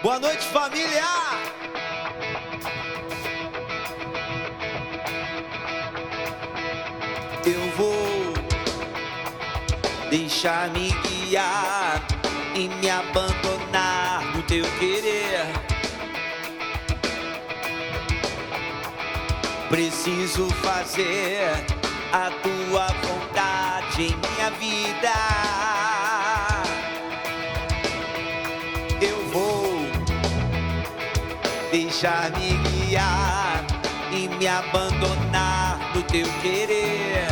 Boa noite, família! Eu vou deixar-me guiar e me abandonar no teu querer. Preciso fazer a tua vontade em minha vida. Eu vou deixar-me guiar e me abandonar no teu querer.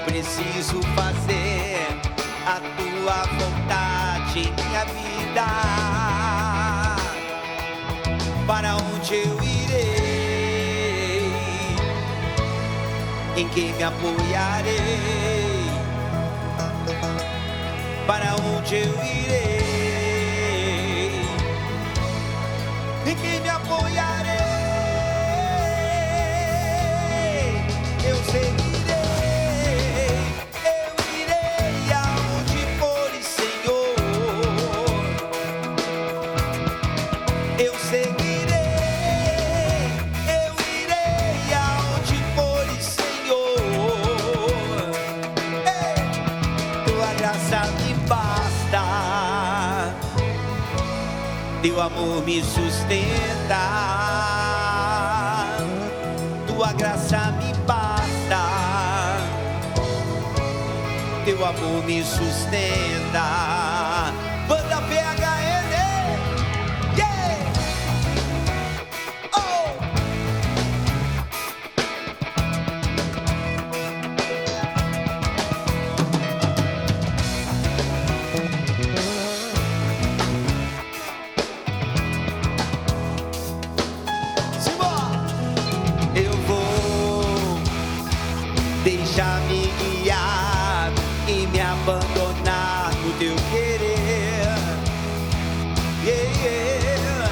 Preciso fazer a tua vontade em minha vida. Para onde eu irei? Em quem me apoiarei? Para onde eu irei? Em quem me apoiarei? Eu seguirei, eu irei aonde fores, Senhor. Eu seguirei, eu irei aonde fores, Senhor. Ei, tua graça me basta, teu amor me sustenta, tua graça me basta, teu amor me sustenta. Banda PHN, yeah! Oh! Simbora! Eu vou deixar-me guiar e me abandonar no teu querer. Yeah, yeah.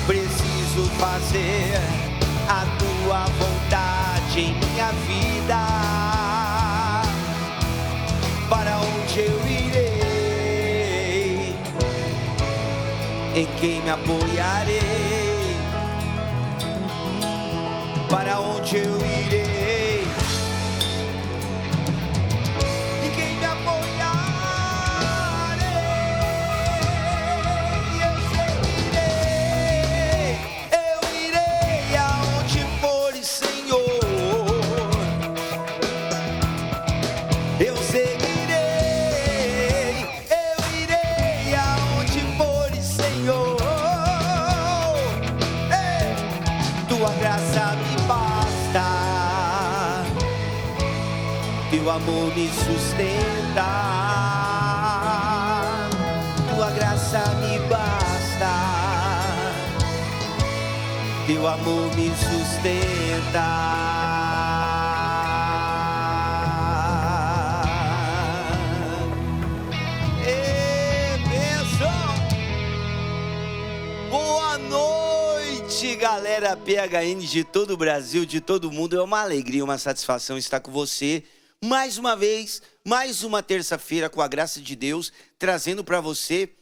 Preciso fazer a tua vontade em minha vida. Para onde eu irei? Em quem me apoiarei? Para onde eu irei? E quem me apoiarei? Eu irei aonde fores, Senhor. Eu seguirei, eu irei aonde fores, Senhor. Ei, tua graça me basta, teu amor me sustenta, tua graça me basta, teu amor me sustenta. Ê, bênção! Boa noite, galera PHN de todo o Brasil, de todo o mundo. É uma alegria, uma satisfação estar com você mais uma vez, mais uma terça-feira, com a graça de Deus, trazendo para você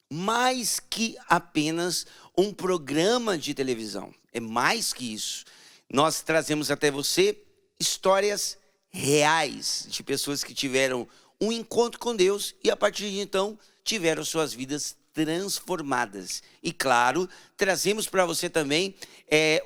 mais que apenas um programa de televisão. É mais que isso. Nós trazemos até você histórias reais de pessoas que tiveram um encontro com Deus e a partir de então tiveram suas vidas transformadas. E claro, trazemos para você também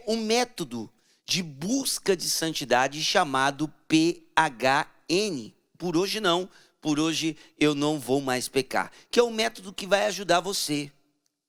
um método de busca de santidade chamado PHN. Por hoje não, por hoje eu não vou mais pecar. Que é um método que vai ajudar você.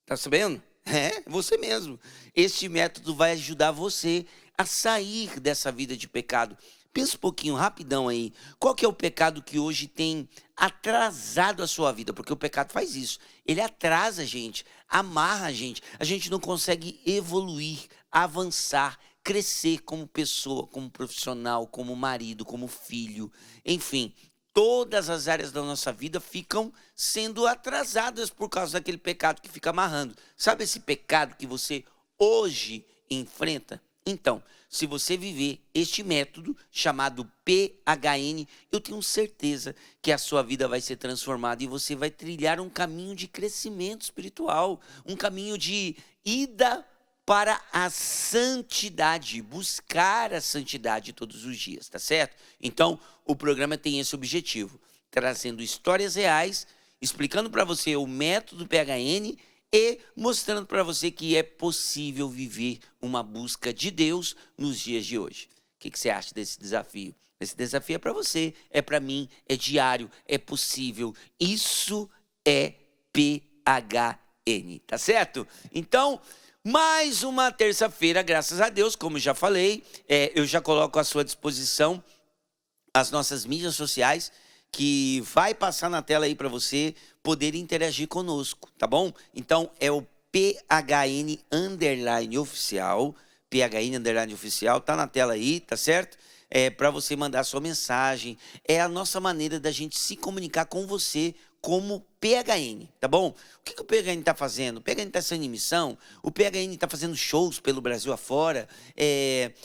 Tá sabendo? É, você mesmo. Este método vai ajudar você a sair dessa vida de pecado. Pensa um pouquinho, rapidão aí. Qual que é o pecado que hoje tem atrasado a sua vida? Porque o pecado faz isso. Ele atrasa a gente, amarra a gente. A gente não consegue evoluir, avançar, crescer como pessoa, como profissional, como marido, como filho. Enfim, todas as áreas da nossa vida ficam sendo atrasadas por causa daquele pecado que fica amarrando. Sabe esse pecado que você hoje enfrenta? Então, se você viver este método chamado PHN, eu tenho certeza que a sua vida vai ser transformada e você vai trilhar um caminho de crescimento espiritual, um caminho de ida para a santidade, buscar a santidade todos os dias, tá certo? Então, o programa tem esse objetivo, trazendo histórias reais, explicando para você o método PHN e mostrando para você que é possível viver uma busca de Deus nos dias de hoje. O que você acha desse desafio? Esse desafio é para você, é para mim, é diário, é possível. Isso é PHN, tá certo? Então, mais uma terça-feira, graças a Deus, como já falei, eu já coloco à sua disposição as nossas mídias sociais, que vai passar na tela aí para você poder interagir conosco, tá bom? Então é o PHN underline oficial, PHN underline oficial, tá na tela aí, tá certo? Para você mandar sua mensagem, é a nossa maneira da gente se comunicar com você como PHN, tá bom? O que o PHN está fazendo? O PHN está sendo em missão? O PHN está fazendo shows pelo Brasil afora?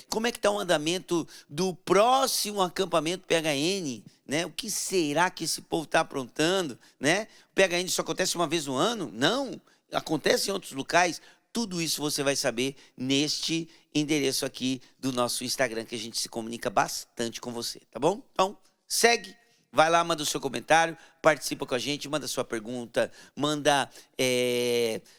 Como é que está o andamento do próximo acampamento PHN? Né? O que será que esse povo está aprontando? Né? O PHN só acontece uma vez no ano? Não, acontece em outros locais. Tudo isso você vai saber neste endereço aqui do nosso Instagram, que a gente se comunica bastante com você, tá bom? Então, segue. Vai lá, manda o seu comentário, participa com a gente, manda sua pergunta, manda,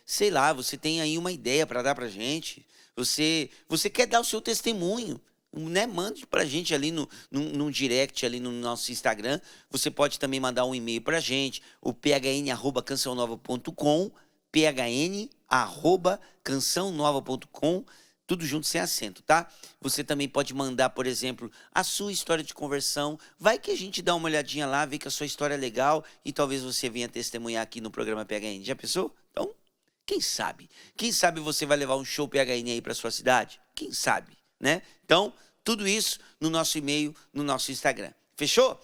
sei lá, você tem aí uma ideia para dar pra gente, você quer dar o seu testemunho, né? Mande pra gente ali no direct, ali no nosso Instagram. Você pode também mandar um e-mail pra gente, o phn@cançãonova.com, phn@cançãonova.com, tudo junto sem acento, tá? Você também pode mandar, por exemplo, a sua história de conversão. Vai que a gente dá uma olhadinha lá, vê que a sua história é legal e talvez você venha testemunhar aqui no programa PHN. Já pensou? Então, quem sabe? Quem sabe você vai levar um show PHN aí para sua cidade? Quem sabe, né? Então, tudo isso no nosso e-mail, no nosso Instagram. Fechou?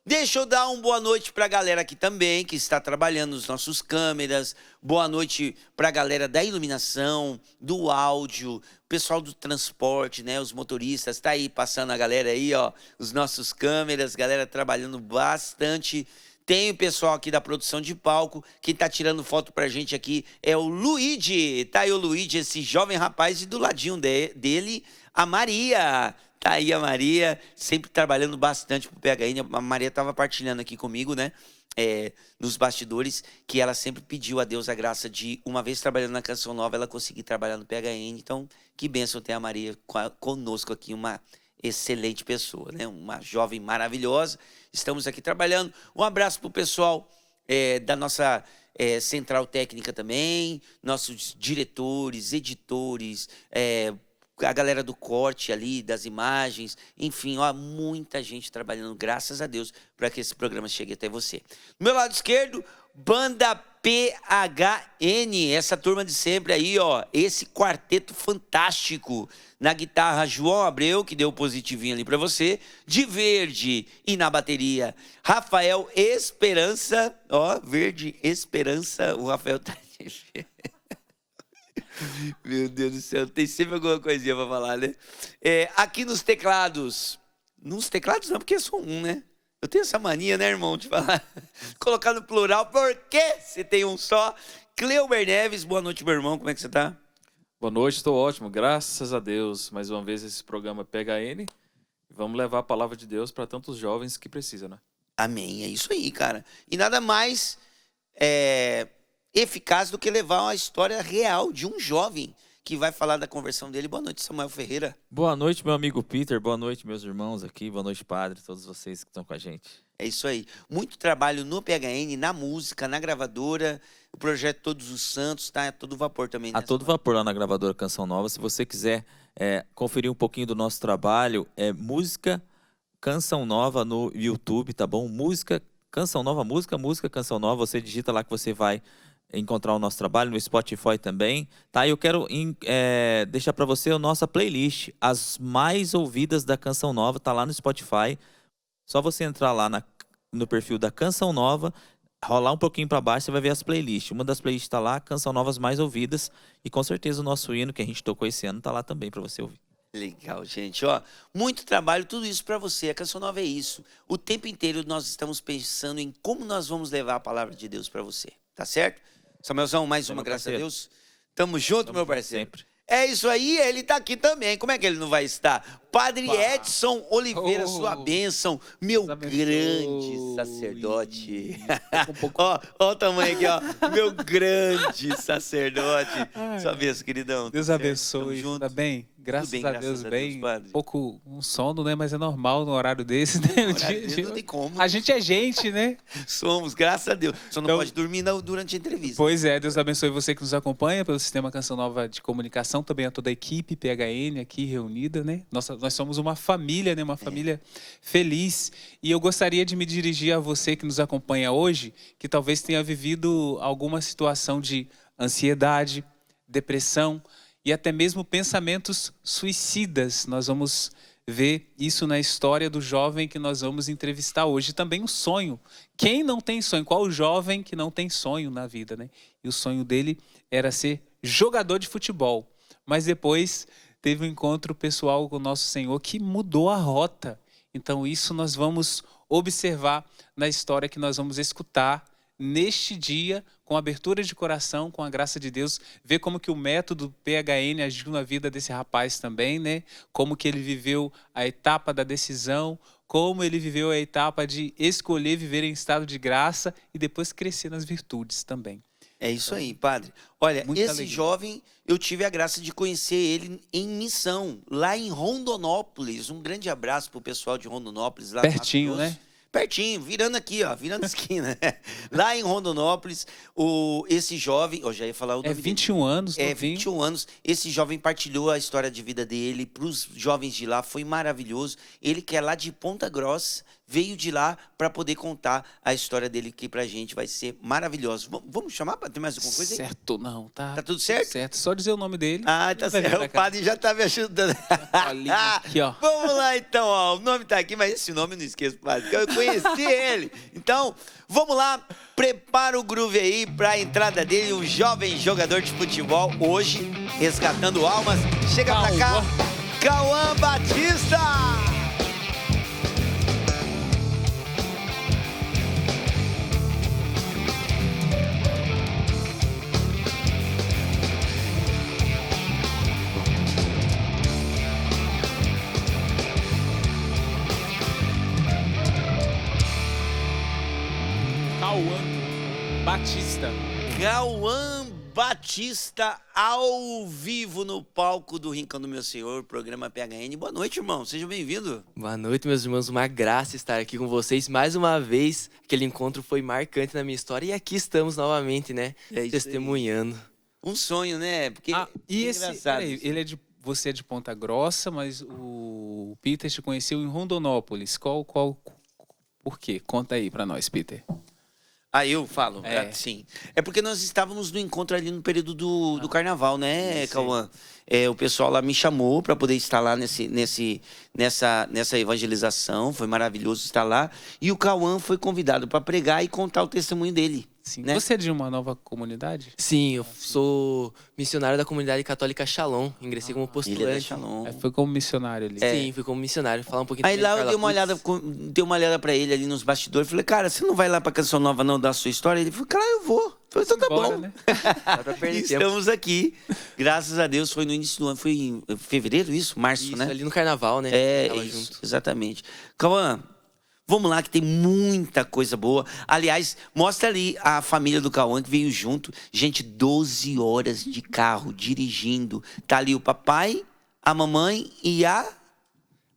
Deixa eu dar uma boa noite para a galera aqui também, que está trabalhando nos nossos câmeras. Boa noite para a galera da iluminação, do áudio, pessoal do transporte, né? Os motoristas, tá aí passando a galera aí, ó, os nossos câmeras, galera trabalhando bastante. Tem o pessoal aqui da produção de palco, quem tá tirando foto pra gente aqui é o Luigi. Tá aí o Luigi, esse jovem rapaz, e do ladinho dele, a Maria. Tá aí a Maria, sempre trabalhando bastante pro PHN. A Maria estava partilhando aqui comigo, né? Nos bastidores, que ela sempre pediu a Deus a graça de, uma vez trabalhando na Canção Nova, ela conseguir trabalhar no PHN. Então, que bênção ter a Maria conosco aqui, uma excelente pessoa, né? Uma jovem maravilhosa. Estamos aqui trabalhando. Um abraço pro pessoal da nossa central técnica também, nossos diretores, editores, a galera do corte ali, das imagens, enfim, ó, muita gente trabalhando, graças a Deus, para que esse programa chegue até você. Do meu lado esquerdo, Banda PHN, essa turma de sempre aí, ó, esse quarteto fantástico. Na guitarra, João Abreu, que deu positivinho ali para você, de verde, e na bateria, Rafael Esperança, ó, verde Esperança, o Rafael tá... Meu Deus do céu, tem sempre alguma coisinha pra falar, né? Aqui nos teclados não, porque é só um, né? Eu tenho essa mania, né, irmão, de falar, colocar no plural, porque você tem um só. Cleuber Neves, boa noite, meu irmão, como é que você tá? Boa noite, estou ótimo, graças a Deus. Mais uma vez esse programa PHN. Vamos levar a palavra de Deus para tantos jovens que precisam, né? Amém, é isso aí, cara. E nada mais eficaz do que levar uma história real de um jovem que vai falar da conversão dele. Boa noite, Samuel Ferreira. Boa noite, meu amigo Peter. Boa noite, meus irmãos aqui. Boa noite, padre, todos vocês que estão com a gente. É isso aí. Muito trabalho no PHN, na música, na gravadora, o projeto Todos os Santos, tá? A todo vapor também. A todo vapor lá na gravadora Canção Nova. Se você quiser conferir um pouquinho do nosso trabalho, música Canção Nova no YouTube, tá bom? Música Canção Nova, música Canção Nova. Você digita lá que você vai encontrar o nosso trabalho no Spotify também, tá? Eu quero deixar para você a nossa playlist, as mais ouvidas da Canção Nova, tá lá no Spotify. Só você entrar lá no perfil da Canção Nova, rolar um pouquinho para baixo, você vai ver as playlists. Uma das playlists tá lá, Canção Novas mais ouvidas, e com certeza o nosso hino que a gente tocou esse ano tá lá também para você ouvir. Legal, gente. Ó, muito trabalho, tudo isso para você. A Canção Nova é isso. O tempo inteiro nós estamos pensando em como nós vamos levar a palavra de Deus para você. Tá certo? Samuelzão, mais uma, graças a Deus. Tamo junto, meu parceiro. Sempre. É isso aí, ele tá aqui também. Como é que ele não vai estar? Padre Edson Oliveira, sua bênção, meu grande sacerdote. Ó o tamanho aqui, ó. Meu grande sacerdote. Sua bênção, queridão. Deus abençoe. Tá bem? Graças bem, a graças Deus, a bem. Deus, padre. Um pouco um sono, né? Mas é normal no horário desse, né? Não tem como. A gente é gente, né? Somos, graças a Deus. Só não Então- pode dormir durante a entrevista. Pois é, Deus abençoe você que nos acompanha pelo Sistema Canção Nova de Comunicação, também a toda a equipe PHN aqui reunida, né? Nós somos uma família, né? Uma família feliz. E eu gostaria de me dirigir a você que nos acompanha hoje, que talvez tenha vivido alguma situação de ansiedade, depressão e até mesmo pensamentos suicidas. Nós vamos ver isso na história do jovem que nós vamos entrevistar hoje. Também o sonho. Quem não tem sonho? Qual o jovem que não tem sonho na vida, né? E o sonho dele era ser jogador de futebol. Mas depois teve um encontro pessoal com o nosso Senhor que mudou a rota. Então isso nós vamos observar na história que nós vamos escutar neste dia, com abertura de coração, com a graça de Deus, ver como que o método PHN agiu na vida desse rapaz também, né? Como que ele viveu a etapa da decisão, como ele viveu a etapa de escolher viver em estado de graça e depois crescer nas virtudes também. É isso aí, padre. Olha, Muita esse alegria. jovem, eu tive a graça de conhecer ele em missão, lá em Rondonópolis. Um grande abraço pro pessoal de Rondonópolis. Lá no Mato Pertinho, Grosso. né? Pertinho, virando aqui, ó, virando esquina. Lá em Rondonópolis, esse jovem, eu já ia falar o nome É 21 anos, é, novinho. 21 anos. Esse jovem partilhou a história de vida dele para os jovens de lá. Foi maravilhoso. Ele que é lá de Ponta Grossa, veio de lá para poder contar a história dele aqui pra gente. Vai ser maravilhoso. Vamos chamar para ter mais alguma coisa aí? Certo, não, tá. Tá tudo certo? Certo, só dizer o nome dele. Ah, tá Ele vai vir certo. pra O cá. padre já tá me ajudando. Olhinho aqui, ó. Vamos lá, então, ó. O nome tá aqui, mas esse nome eu não esqueço, padre, porque eu conheci ele. Então, vamos lá. Prepara o groove aí pra entrada dele, um jovem jogador de futebol, hoje, resgatando almas. Chega pra cá, Cauã Batista! Cauã Batista. Cauã Batista ao vivo no palco do Rincão do Meu Senhor, programa PHN. Boa noite, irmão. Seja bem-vindo. Boa noite, meus irmãos. Uma graça estar aqui com vocês mais uma vez. Aquele encontro foi marcante na minha história e aqui estamos novamente, né? É isso aí. Testemunhando. Um sonho, né? Porque E é esse, engraçado. peraí, você é de Ponta Grossa, mas o Peter te conheceu em Rondonópolis. Por quê? Conta aí pra nós, Peter. Ah, eu falo? É. Sim. É porque nós estávamos no encontro ali no período do carnaval, né, Cauã? O pessoal lá me chamou para poder estar lá nessa evangelização. Foi maravilhoso estar lá. E o Cauã foi convidado para pregar e contar o testemunho dele. Sim. Né? Você é de uma nova comunidade? Sim, eu sou missionário da comunidade católica Shalom. Ingressei como Ele é da postulante. Shalom. Foi como missionário ali. Sim, fui como missionário. Falar um pouquinho Aí também lá de eu Carla dei uma olhada pra ele ali nos bastidores. Falei, cara, você não vai lá pra Canção Nova não dar a sua história? Ele falou, cara, eu vou. Eu falei, então tá Bora, bom. né? Dá pra perder tempo. Estamos aqui. Graças a Deus, foi no início do ano. Foi em fevereiro, isso? Março, Isso, né? ali no carnaval, né? É, Tava isso, junto. exatamente. Cauã, vamos lá que tem muita coisa boa. Aliás, mostra ali a família do Cauã que veio junto. Gente, 12 horas de carro, dirigindo. Tá ali o papai, a mamãe e a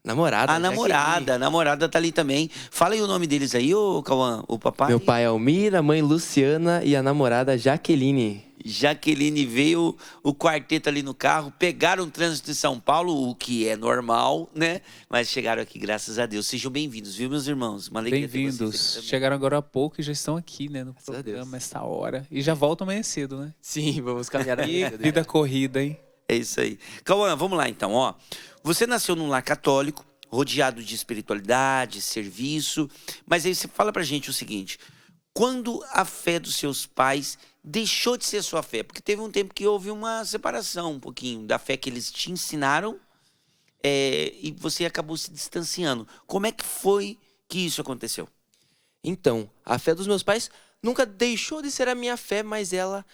Namorada. namorada. A namorada tá ali também. Fala aí o nome deles aí, ô Cauã, o papai. Meu pai é Almir, a mãe Luciana e a namorada Jaqueline. Jaqueline, veio o quarteto ali no carro, pegaram o trânsito de São Paulo, o que é normal, né? Mas chegaram aqui, graças a Deus. Sejam bem-vindos, viu, meus irmãos? Uma alegria ter vocês Bem-vindos. aqui também. Chegaram agora há pouco e já estão aqui, né? No Graças a Deus. programa, essa hora. E já voltam amanhã cedo, né? Sim, vamos caminhar a E vida. vida corrida, hein? É isso aí. Cauã, vamos lá então, ó. Você nasceu num lar católico, rodeado de espiritualidade, serviço, mas aí você fala pra gente o seguinte: quando a fé dos seus pais deixou de ser sua fé? Porque teve um tempo que houve uma separação um pouquinho da fé que eles te ensinaram e você acabou se distanciando. Como é que foi que isso aconteceu? Então, a fé dos meus pais nunca deixou de ser a minha fé, mas ela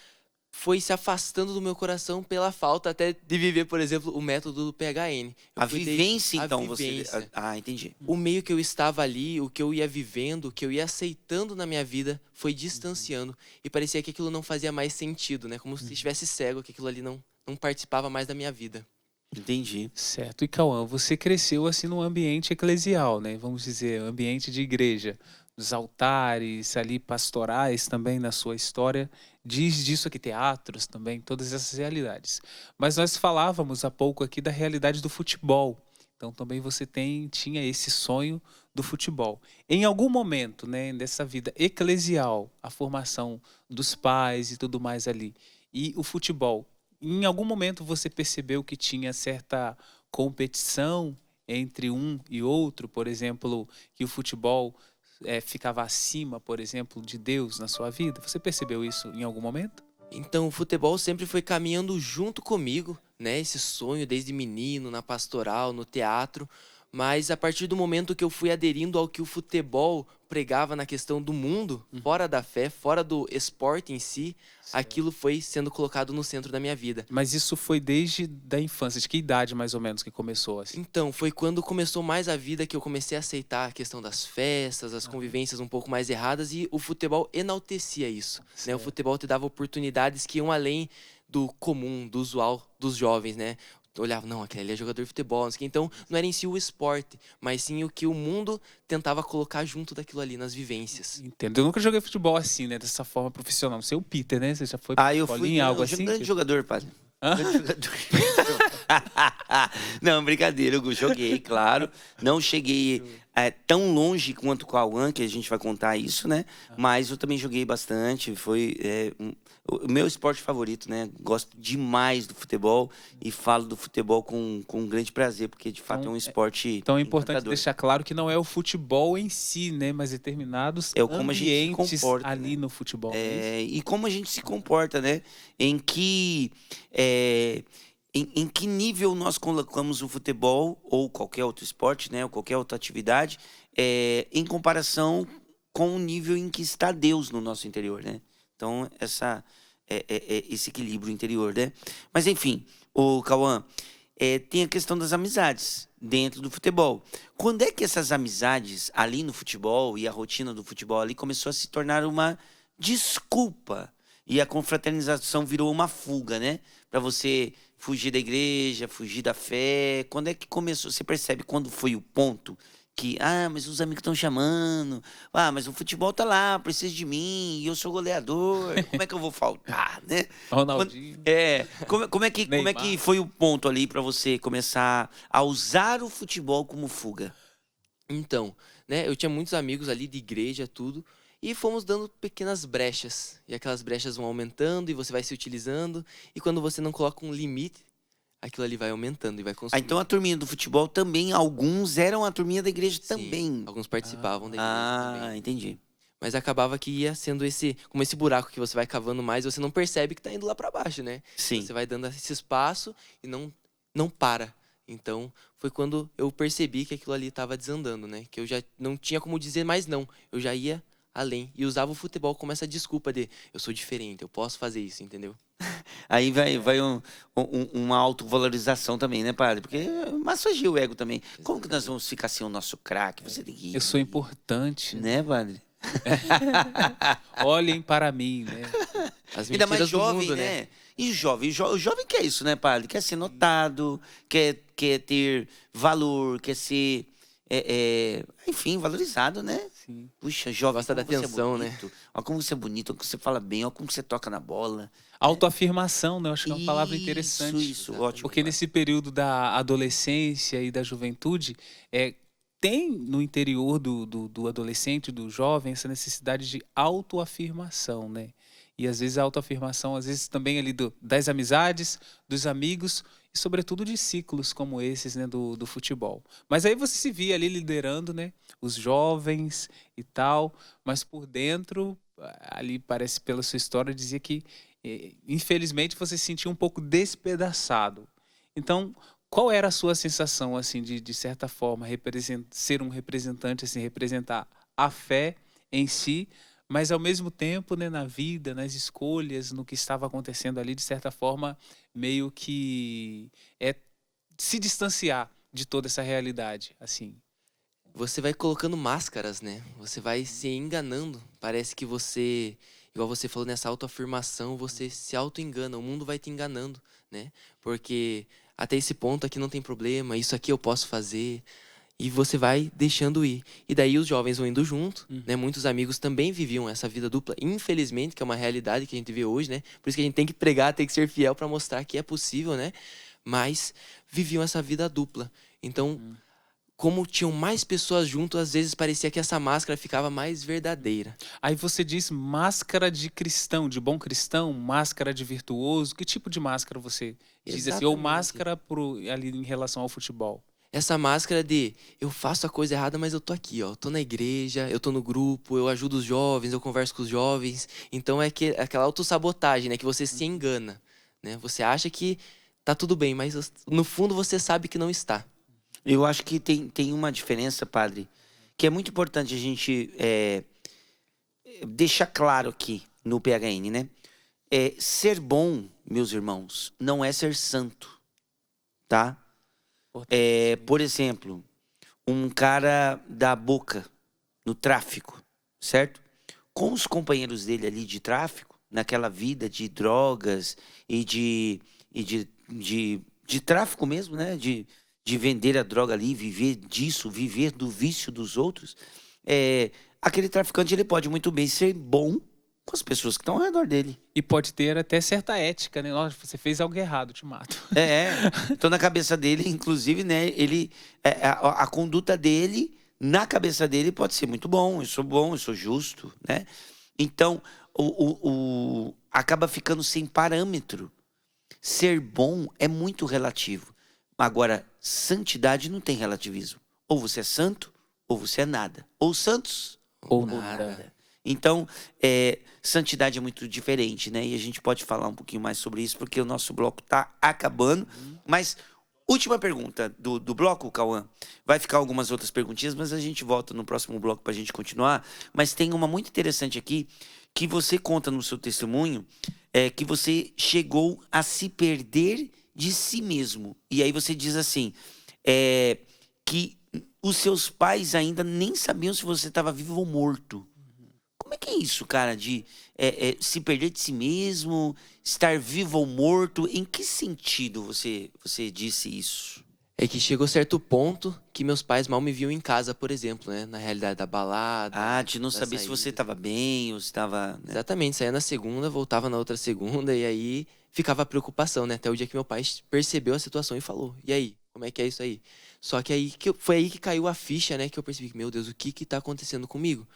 foi se afastando do meu coração pela falta até de viver, por exemplo, o método do PHN. A vivência, a então, vivência. você... Ah, entendi. O meio que eu estava ali, o que eu ia vivendo, o que eu ia aceitando na minha vida, foi distanciando. E parecia que aquilo não fazia mais sentido, né? Como se estivesse cego, que aquilo ali não participava mais da minha vida. Entendi. Certo. E Cauã, você cresceu assim num ambiente eclesial, né? Vamos dizer, ambiente de igreja. Os altares ali pastorais também na sua história. Diz disso aqui, teatros também, todas essas realidades. Mas nós falávamos há pouco aqui da realidade do futebol. Então também você tinha esse sonho do futebol. Em algum momento, né, dessa vida eclesial, a formação dos pais e tudo mais ali, e o futebol, em algum momento você percebeu que tinha certa competição entre um e outro, por exemplo, que o futebol ficava acima, por exemplo, de Deus na sua vida? Você percebeu isso em algum momento? Então, o futebol sempre foi caminhando junto comigo, né? Esse sonho desde menino, na pastoral, no teatro. Mas a partir do momento que eu fui aderindo ao que o futebol pregava na questão do mundo, fora da fé, fora do esporte em si, aquilo foi sendo colocado no centro da minha vida. Mas isso foi desde da infância. De que idade, mais ou menos, que começou assim? Então, foi quando começou mais a vida que eu comecei a aceitar a questão das festas, as convivências um pouco mais erradas, e o futebol enaltecia isso, né? O futebol te dava oportunidades que iam além do comum, do usual dos jovens, né? Olhava, não, aquele ali é jogador de futebol, não sei o quê. Então não era em si o esporte, mas sim o que o mundo tentava colocar junto daquilo ali nas vivências. Entendo. Eu nunca joguei futebol assim, né? Dessa forma profissional. Não sei o Peter, né? Você já foi Ah, eu escolinha, fui algo assim? grande jogador, padre. Hã? Grande jogador. Não, brincadeira, eu joguei, claro. Não cheguei tão longe quanto o Cauã, que a gente vai contar isso, né? Mas eu também joguei bastante. Foi o meu esporte favorito, né? Gosto demais do futebol e falo do futebol com grande prazer, porque de fato Então, é um esporte Então é importante encantador. deixar claro que não é o futebol em si, né? Mas determinados É o como a gente se ambientes comporta, ali né? no futebol. não é isso? E como a gente se comporta, né? Em que em que nível nós colocamos o futebol ou qualquer outro esporte, né? Ou qualquer outra atividade, em comparação com o nível em que está Deus no nosso interior, né? Então esse equilíbrio interior, né? Mas enfim, o Cauã, tem a questão das amizades dentro do futebol. Quando é que essas amizades ali no futebol e a rotina do futebol ali começou a se tornar uma desculpa e a confraternização virou uma fuga, né? Para você fugir da igreja, fugir da fé. Quando é que começou? Você percebe quando foi o ponto que, mas os amigos estão chamando, mas o futebol tá lá, precisa de mim, e eu sou goleador, como é que eu vou faltar, né? Ronaldinho. Como é que Neymar. foi o ponto ali para você começar a usar o futebol como fuga? Então, né, eu tinha muitos amigos ali de igreja, tudo, e fomos dando pequenas brechas. E aquelas brechas vão aumentando e você vai se utilizando, e quando você não coloca um limite, aquilo ali vai aumentando e vai consumindo. Então a turminha do futebol também, alguns eram a turminha da igreja Sim, também. alguns participavam da igreja também. Entendi. Mas acabava que ia sendo como esse buraco que você vai cavando mais, você não percebe que tá indo lá para baixo, né? Sim. Você vai dando esse espaço e não para. Então, foi quando eu percebi que aquilo ali estava desandando, né? Que eu já não tinha como dizer mais não. Eu já ia além e usava o futebol como essa desculpa de eu sou diferente, eu posso fazer isso, entendeu? Aí vai uma autovalorização também, né, padre? Porque massageia o ego também. Como que nós vamos ficar sem o nosso craque? Você tem que ir, Eu sou importante. né, padre? Olhem para mim, né? As Ainda mais mentiras do jovem, mundo, né? E o jovem quer isso, né, padre? Quer ser notado, quer ter valor, quer ser, enfim, valorizado, né? Sim. Puxa, jovem, Gosta da como você atenção, é né? bonito. Olha como você é bonito, olha como você fala bem, olha como você toca na bola. Autoafirmação, né? Eu acho que é uma palavra interessante. Isso, ótimo. Porque nesse período da adolescência e da juventude, tem no interior do adolescente, do jovem, essa necessidade de autoafirmação, né? E às vezes a autoafirmação, às vezes também ali das amizades, dos amigos e sobretudo de ciclos como esses, né, do futebol. Mas aí você se via ali liderando, né, os jovens e tal, mas por dentro, ali parece pela sua história, dizia que infelizmente você se sentia um pouco despedaçado. Então, Qual era a sua sensação, assim, de certa forma, ser um representante, assim, representar a fé em si, mas ao mesmo tempo, né, na vida, nas escolhas, no que estava acontecendo ali, de certa forma, meio que se distanciar de toda essa realidade, assim. Você vai colocando máscaras, né? Você vai se enganando. Parece que você, igual você falou nessa autoafirmação, você se auto-engana. O mundo vai te enganando, né? Porque até esse ponto aqui não tem problema, isso aqui eu posso fazer. E você vai deixando ir. E daí os jovens vão indo junto, né? Muitos amigos também viviam essa vida dupla, infelizmente, que é uma realidade que a gente vê hoje, né? Por isso que a gente tem que pregar, tem que ser fiel para mostrar que é possível, né? Mas viviam essa vida dupla. Então, como tinham mais pessoas junto, às vezes parecia que essa máscara ficava mais verdadeira. Aí você diz máscara de cristão, de bom cristão, máscara de virtuoso. Que tipo de máscara você diz assim? Ou Exatamente. máscara ali em relação ao futebol? Essa máscara de eu faço a coisa errada, mas eu tô aqui, ó. Eu tô na igreja, eu tô no grupo, eu ajudo os jovens, eu converso com os jovens. Então é aquela autossabotagem, né? Que você se engana, né? Você acha que tá tudo bem, mas no fundo você sabe que não está. Eu acho que tem uma diferença, padre, que é muito importante a gente deixar claro aqui no PHN, né? Ser bom, meus irmãos, não é ser santo, tá? Por exemplo, um cara da boca no tráfico, certo? Com os companheiros dele ali de tráfico, naquela vida de drogas e de tráfico mesmo, né? De vender a droga ali, viver disso, viver do vício dos outros. Aquele traficante, ele pode muito bem ser bom com as pessoas que estão ao redor dele. E pode ter até certa ética, né? Nossa, você fez algo errado, te mato. Então na cabeça dele, inclusive, né? Ele, a conduta dele, na cabeça dele, pode ser muito bom, eu sou justo, né? Então, acaba ficando sem parâmetro. Ser bom é muito relativo. Agora, santidade não tem relativismo. Ou você é santo, ou você é nada. Ou santos, Ou nada. Então, santidade é muito diferente, né? E a gente pode falar um pouquinho mais sobre isso, porque o nosso bloco tá acabando. Mas, última pergunta do bloco, Cauã. Vai ficar algumas outras perguntinhas, mas a gente volta no próximo bloco pra gente continuar. Mas tem uma muito interessante aqui, que você conta no seu testemunho, que você chegou a se perder de si mesmo. E aí você diz assim, que os seus pais ainda nem sabiam se você estava vivo ou morto. Como é que é isso, cara, de se perder de si mesmo, estar vivo ou morto? Em que sentido você disse isso? É que chegou certo ponto que meus pais mal me viam em casa, por exemplo, né? Na realidade da balada. De não da saber se saída. você estava bem ou se estava... Né? Exatamente, saía na segunda, voltava na outra segunda, e aí ficava a preocupação, né? Até o dia que meu pai percebeu a situação e falou, e aí, como é que é isso aí? Só que aí foi aí que caiu a ficha, né? Que eu percebi, meu Deus, o que tá acontecendo comigo?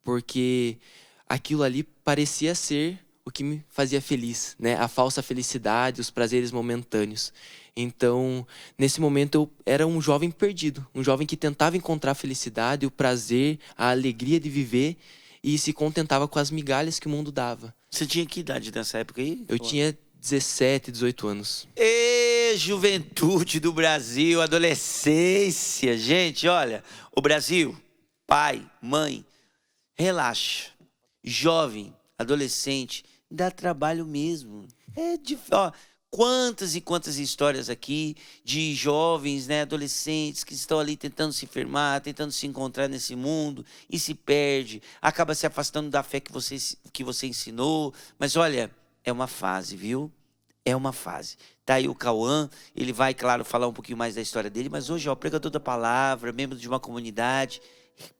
Porque aquilo ali parecia ser o que me fazia feliz, né? A falsa felicidade, os prazeres momentâneos. Então, nesse momento eu era um jovem perdido, um jovem que tentava encontrar a felicidade, o prazer, a alegria de viver e se contentava com as migalhas que o mundo dava. Você tinha que idade nessa época aí? Eu tinha 17, 18 anos. Juventude do Brasil, adolescência. Gente, olha, o Brasil, pai, mãe, relaxa. Jovem, adolescente, dá trabalho mesmo. Quantas e quantas histórias aqui de jovens, né, adolescentes que estão ali tentando se firmar, tentando se encontrar nesse mundo e se perde, acaba se afastando da fé que você ensinou. Mas olha, é uma fase, viu? É uma fase. Tá aí o Cauã, ele vai, claro, falar um pouquinho mais da história dele, mas hoje, ó, pregador da palavra, membro de uma comunidade.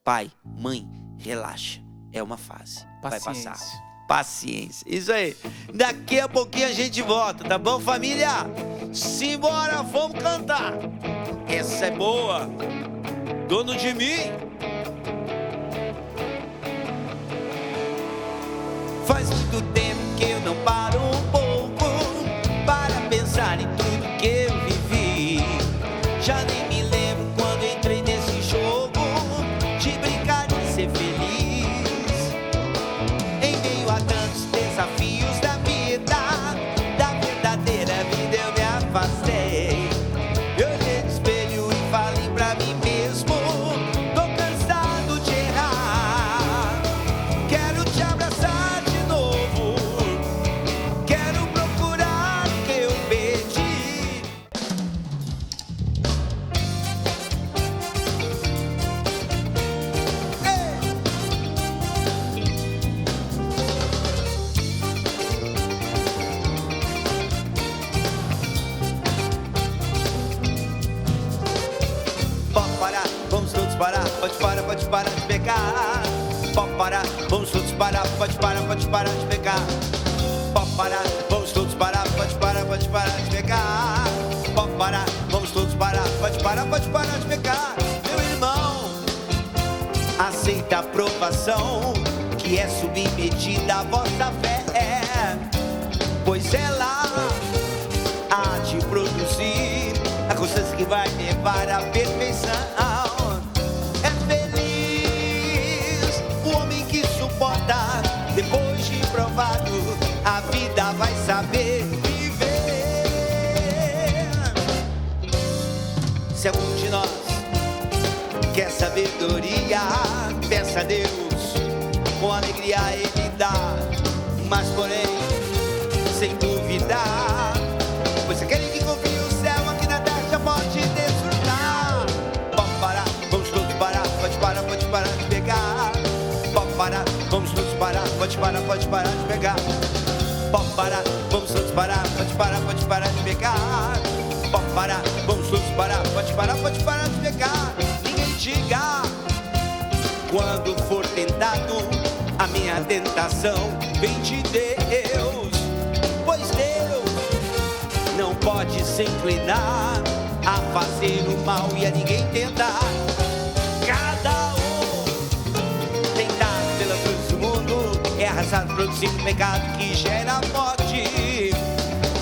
Pai, mãe, relaxa. É uma fase. Vai passar. Paciência. Isso aí. Daqui a pouquinho a gente volta, tá bom, família? Simbora, vamos cantar. Essa é boa. Dono de mim. Faz muito tempo que eu não paro um pouco para pensar em tudo que eu vivi. Já nem me lembro quando entrei nesse jogo de brincar de ser feliz. Em meio a tantos desafios da vida, da verdadeira vida eu me afastei. Eu pode parar de pegar. Pode parar, vamos todos parar, pode parar de pegar. Pode parar, vamos todos parar, pode parar de pegar. Pode parar, vamos todos parar, pode parar de pegar. Meu irmão, aceita a provação, que é submetida à vossa fé, pois ela há de produzir a constância que vai levar à perfeição. É feliz o homem que suporta, depois de provado, a vida vai saber viver. Se algum de nós quer sabedoria, peça a Deus, com alegria Ele dá, mas porém, sem duvidar, pois aquele que confia o céu aqui na terra já pode desfrutar. Pode parar, vamos todos parar, pode parar de pegar. Pode parar, vamos todos parar, pode parar de pegar. Pode parar, vamos todos parar, pode parar de pegar. Pode parar, vamos todos parar, pode parar de pegar. Ninguém diga, quando for tentado, a minha tentação vem de Deus, pois Deus não pode se inclinar a fazer o mal e a ninguém tentar. Cada um tentado pela cruz do mundo é arrasado produzindo pecado que gera morte.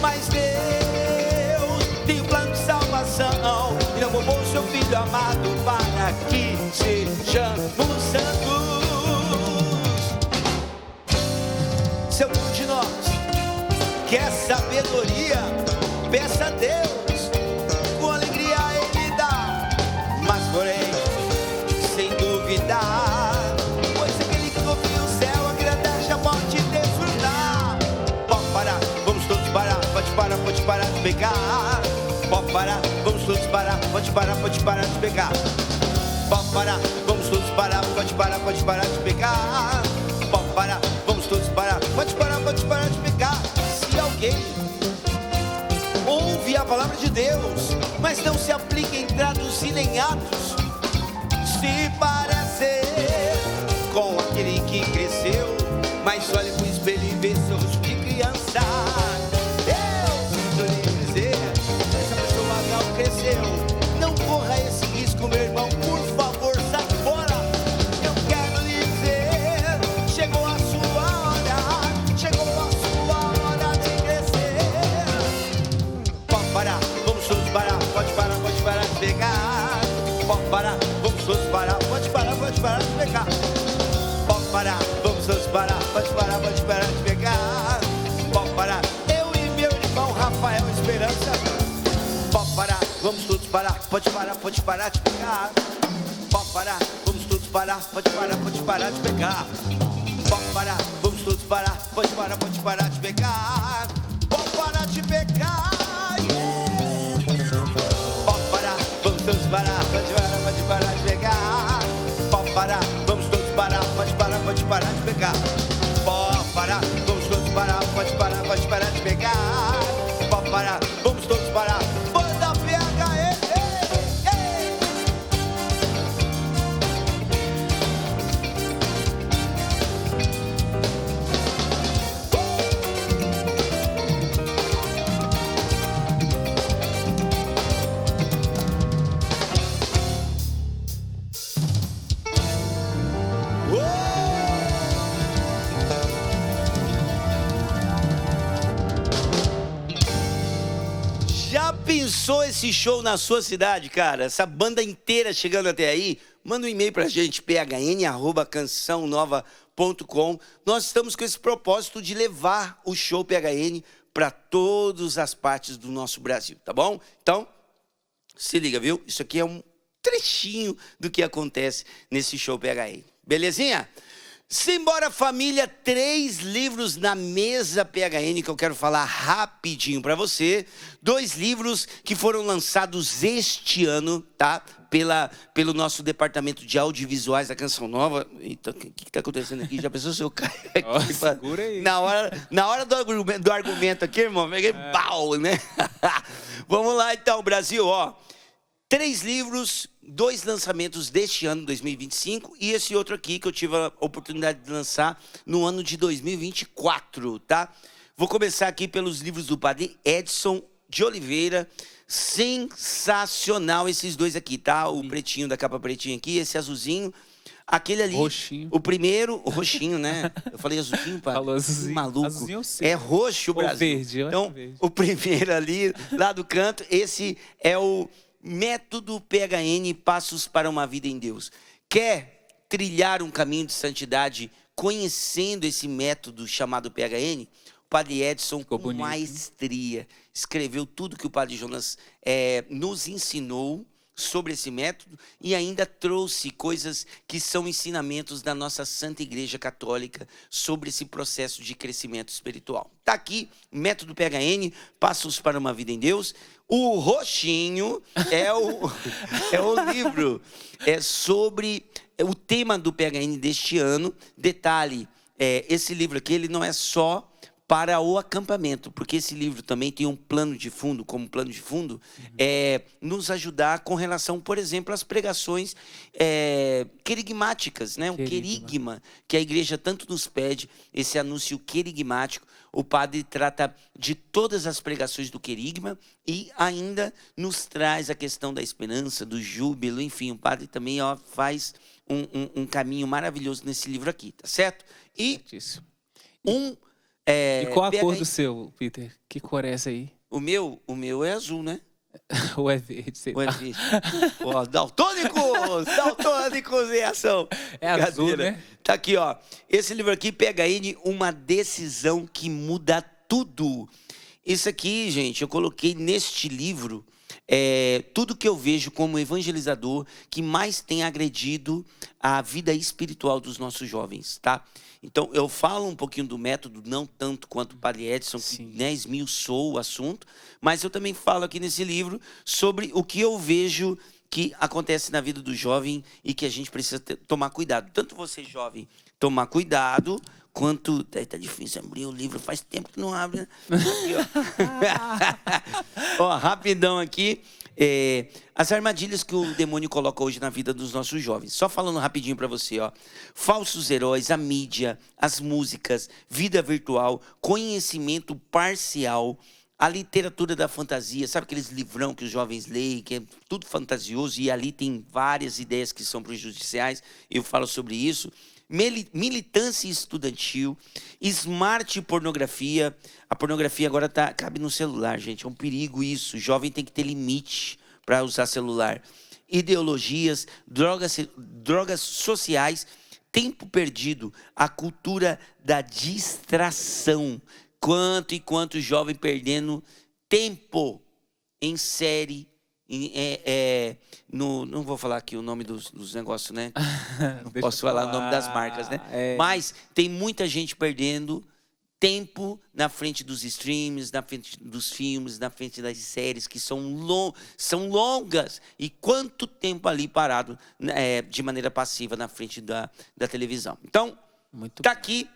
Mas Deus tem um plano de salvação e não poupou seu Filho amado para que sejamos santos. Se algum de nós quer sabedoria, peça a Deus, com alegria Ele dá, mas porém, sem duvidar, pois aquele que confia no céu, aqui na terra já pode desfrutar. Pode parar, vamos todos parar, pode parar de pegar. Pode parar, vamos todos parar, pode parar de pegar. Pode parar, vamos todos parar, pode parar de pegar. Pode parar, vamos todos parar, pode parar de pegar. Se alguém ouve a palavra de Deus, mas não se aplica em traduzir em atos, se parecer com aquele que cresceu, mas olha pro espelho e vê seu rosto de criança. Deus me dizer, essa pessoa não cresceu. Não corra esse risco, meu irmão, por favor, sai fora. Eu quero lhe dizer, chegou a sua hora de crescer. Pode parar, vamos todos parar, pode parar de pegar. Pode parar, vamos todos parar, pode parar de pegar. Pode parar, vamos todos parar, pode parar de pegar. Pode parar, eu e meu irmão Rafael Esperança. Pode parar, vamos todos parar, pode parar de pegar. Pode parar, vamos todos parar, pode parar de pegar. Pode parar, vamos todos parar, pode parar de pegar. Pode parar de pegar, yeah. Pode parar, vamos todos parar, pode parar de pegar. Pode parar, vamos todos parar, pode parar de pegar. Pode parar, vamos todos parar, pode parar de pegar. Pode parar, vamos todos parar. Banda PHN, já pensou esse show na sua cidade, cara? Essa banda inteira chegando até aí? Manda um e-mail pra gente, phn@cançãonova.com. Nós estamos com esse propósito de levar o show PHN para todas as partes do nosso Brasil, tá bom? Então, se liga, viu? Isso aqui é um trechinho do que acontece nesse show PHN. Belezinha? Simbora, família, 3 livros na mesa PHN que eu quero falar rapidinho para você. 2 livros que foram lançados este ano, tá? Pelo nosso departamento de audiovisuais da Canção Nova. Eita, o que tá acontecendo aqui? Já pensou se eu caio aqui? Ó, segura aí. Na hora do argumento aqui, irmão, peguei pau, né? Vamos lá então, Brasil, ó. 3 livros, 2 lançamentos deste ano, 2025, e esse outro aqui que eu tive a oportunidade de lançar no ano de 2024, tá? Vou começar aqui pelos livros do Padre Edson de Oliveira. Sensacional esses dois aqui, tá? O pretinho da capa pretinha aqui, esse azulzinho. Aquele ali, Roxinho. o primeiro, o roxinho, né? Eu falei azulzinho, pá. Falou azulzinho. Maluco. Azulzinho eu sei. É roxo o Ou Brasil. verde, eu acho então, verde. o primeiro ali, lá do canto, esse é o Método PHN, Passos para uma Vida em Deus. Quer trilhar um caminho de santidade conhecendo esse método chamado PHN? O Padre Edson, Ficou com bonito, hein? maestria, escreveu tudo que o Padre Jonas nos ensinou sobre esse método e ainda trouxe coisas que são ensinamentos da nossa Santa Igreja Católica sobre esse processo de crescimento espiritual. Tá aqui, Método PHN, Passos para uma Vida em Deus. O roxinho é o livro sobre o tema do PHN deste ano. Detalhe, esse livro aqui ele não é só para o acampamento, porque esse livro também tem um plano de fundo, como plano de fundo, nos ajudar com relação, por exemplo, às pregações querigmáticas, né? Um querigma, que a igreja tanto nos pede, esse anúncio querigmático. O padre trata de todas as pregações do querigma e ainda nos traz a questão da esperança, do júbilo, enfim, o padre também faz um caminho maravilhoso nesse livro aqui, tá certo? E Certíssimo. e qual a cor do seu, Peter? Que cor é essa aí? O meu é azul, né? Ou é verde? Sei Ou é lá. verde? Ó, daltônicos em ação. É azul, Brincadeira. né? Tá aqui, ó. Esse livro aqui, PHN, uma decisão que muda tudo. Isso aqui, gente, eu coloquei neste livro tudo que eu vejo como evangelizador que mais tem agredido a vida espiritual dos nossos jovens, tá? Então, eu falo um pouquinho do método, não tanto quanto o Padre Edson, que esmiuçou o assunto, mas eu também falo aqui nesse livro sobre o que eu vejo que acontece na vida do jovem e que a gente precisa tomar cuidado. Tanto você, jovem, tomar cuidado, quanto... Tá difícil abrir o livro, faz tempo que não abre, né? Aqui, ó. Ó, rapidão aqui. As armadilhas que o demônio coloca hoje na vida dos nossos jovens. Só falando rapidinho pra você, ó. Falsos heróis, a mídia, as músicas, vida virtual, conhecimento parcial, a literatura da fantasia, sabe aqueles livrão que os jovens leem, que é tudo fantasioso, e ali tem várias ideias que são prejudiciais, eu falo sobre isso. Militância estudantil, smart pornografia. A pornografia agora cabe no celular, gente. É um perigo isso. O jovem tem que ter limite para usar celular. Ideologias, drogas sociais, tempo perdido, a cultura da distração. Quanto e quanto jovem perdendo tempo em série. Não vou falar aqui o nome dos negócios, né? Não posso falar o nome das marcas, né? Mas tem muita gente perdendo tempo na frente dos streams, na frente dos filmes, na frente das séries que são longas. E quanto tempo ali parado de maneira passiva na frente da televisão. Então, tá aqui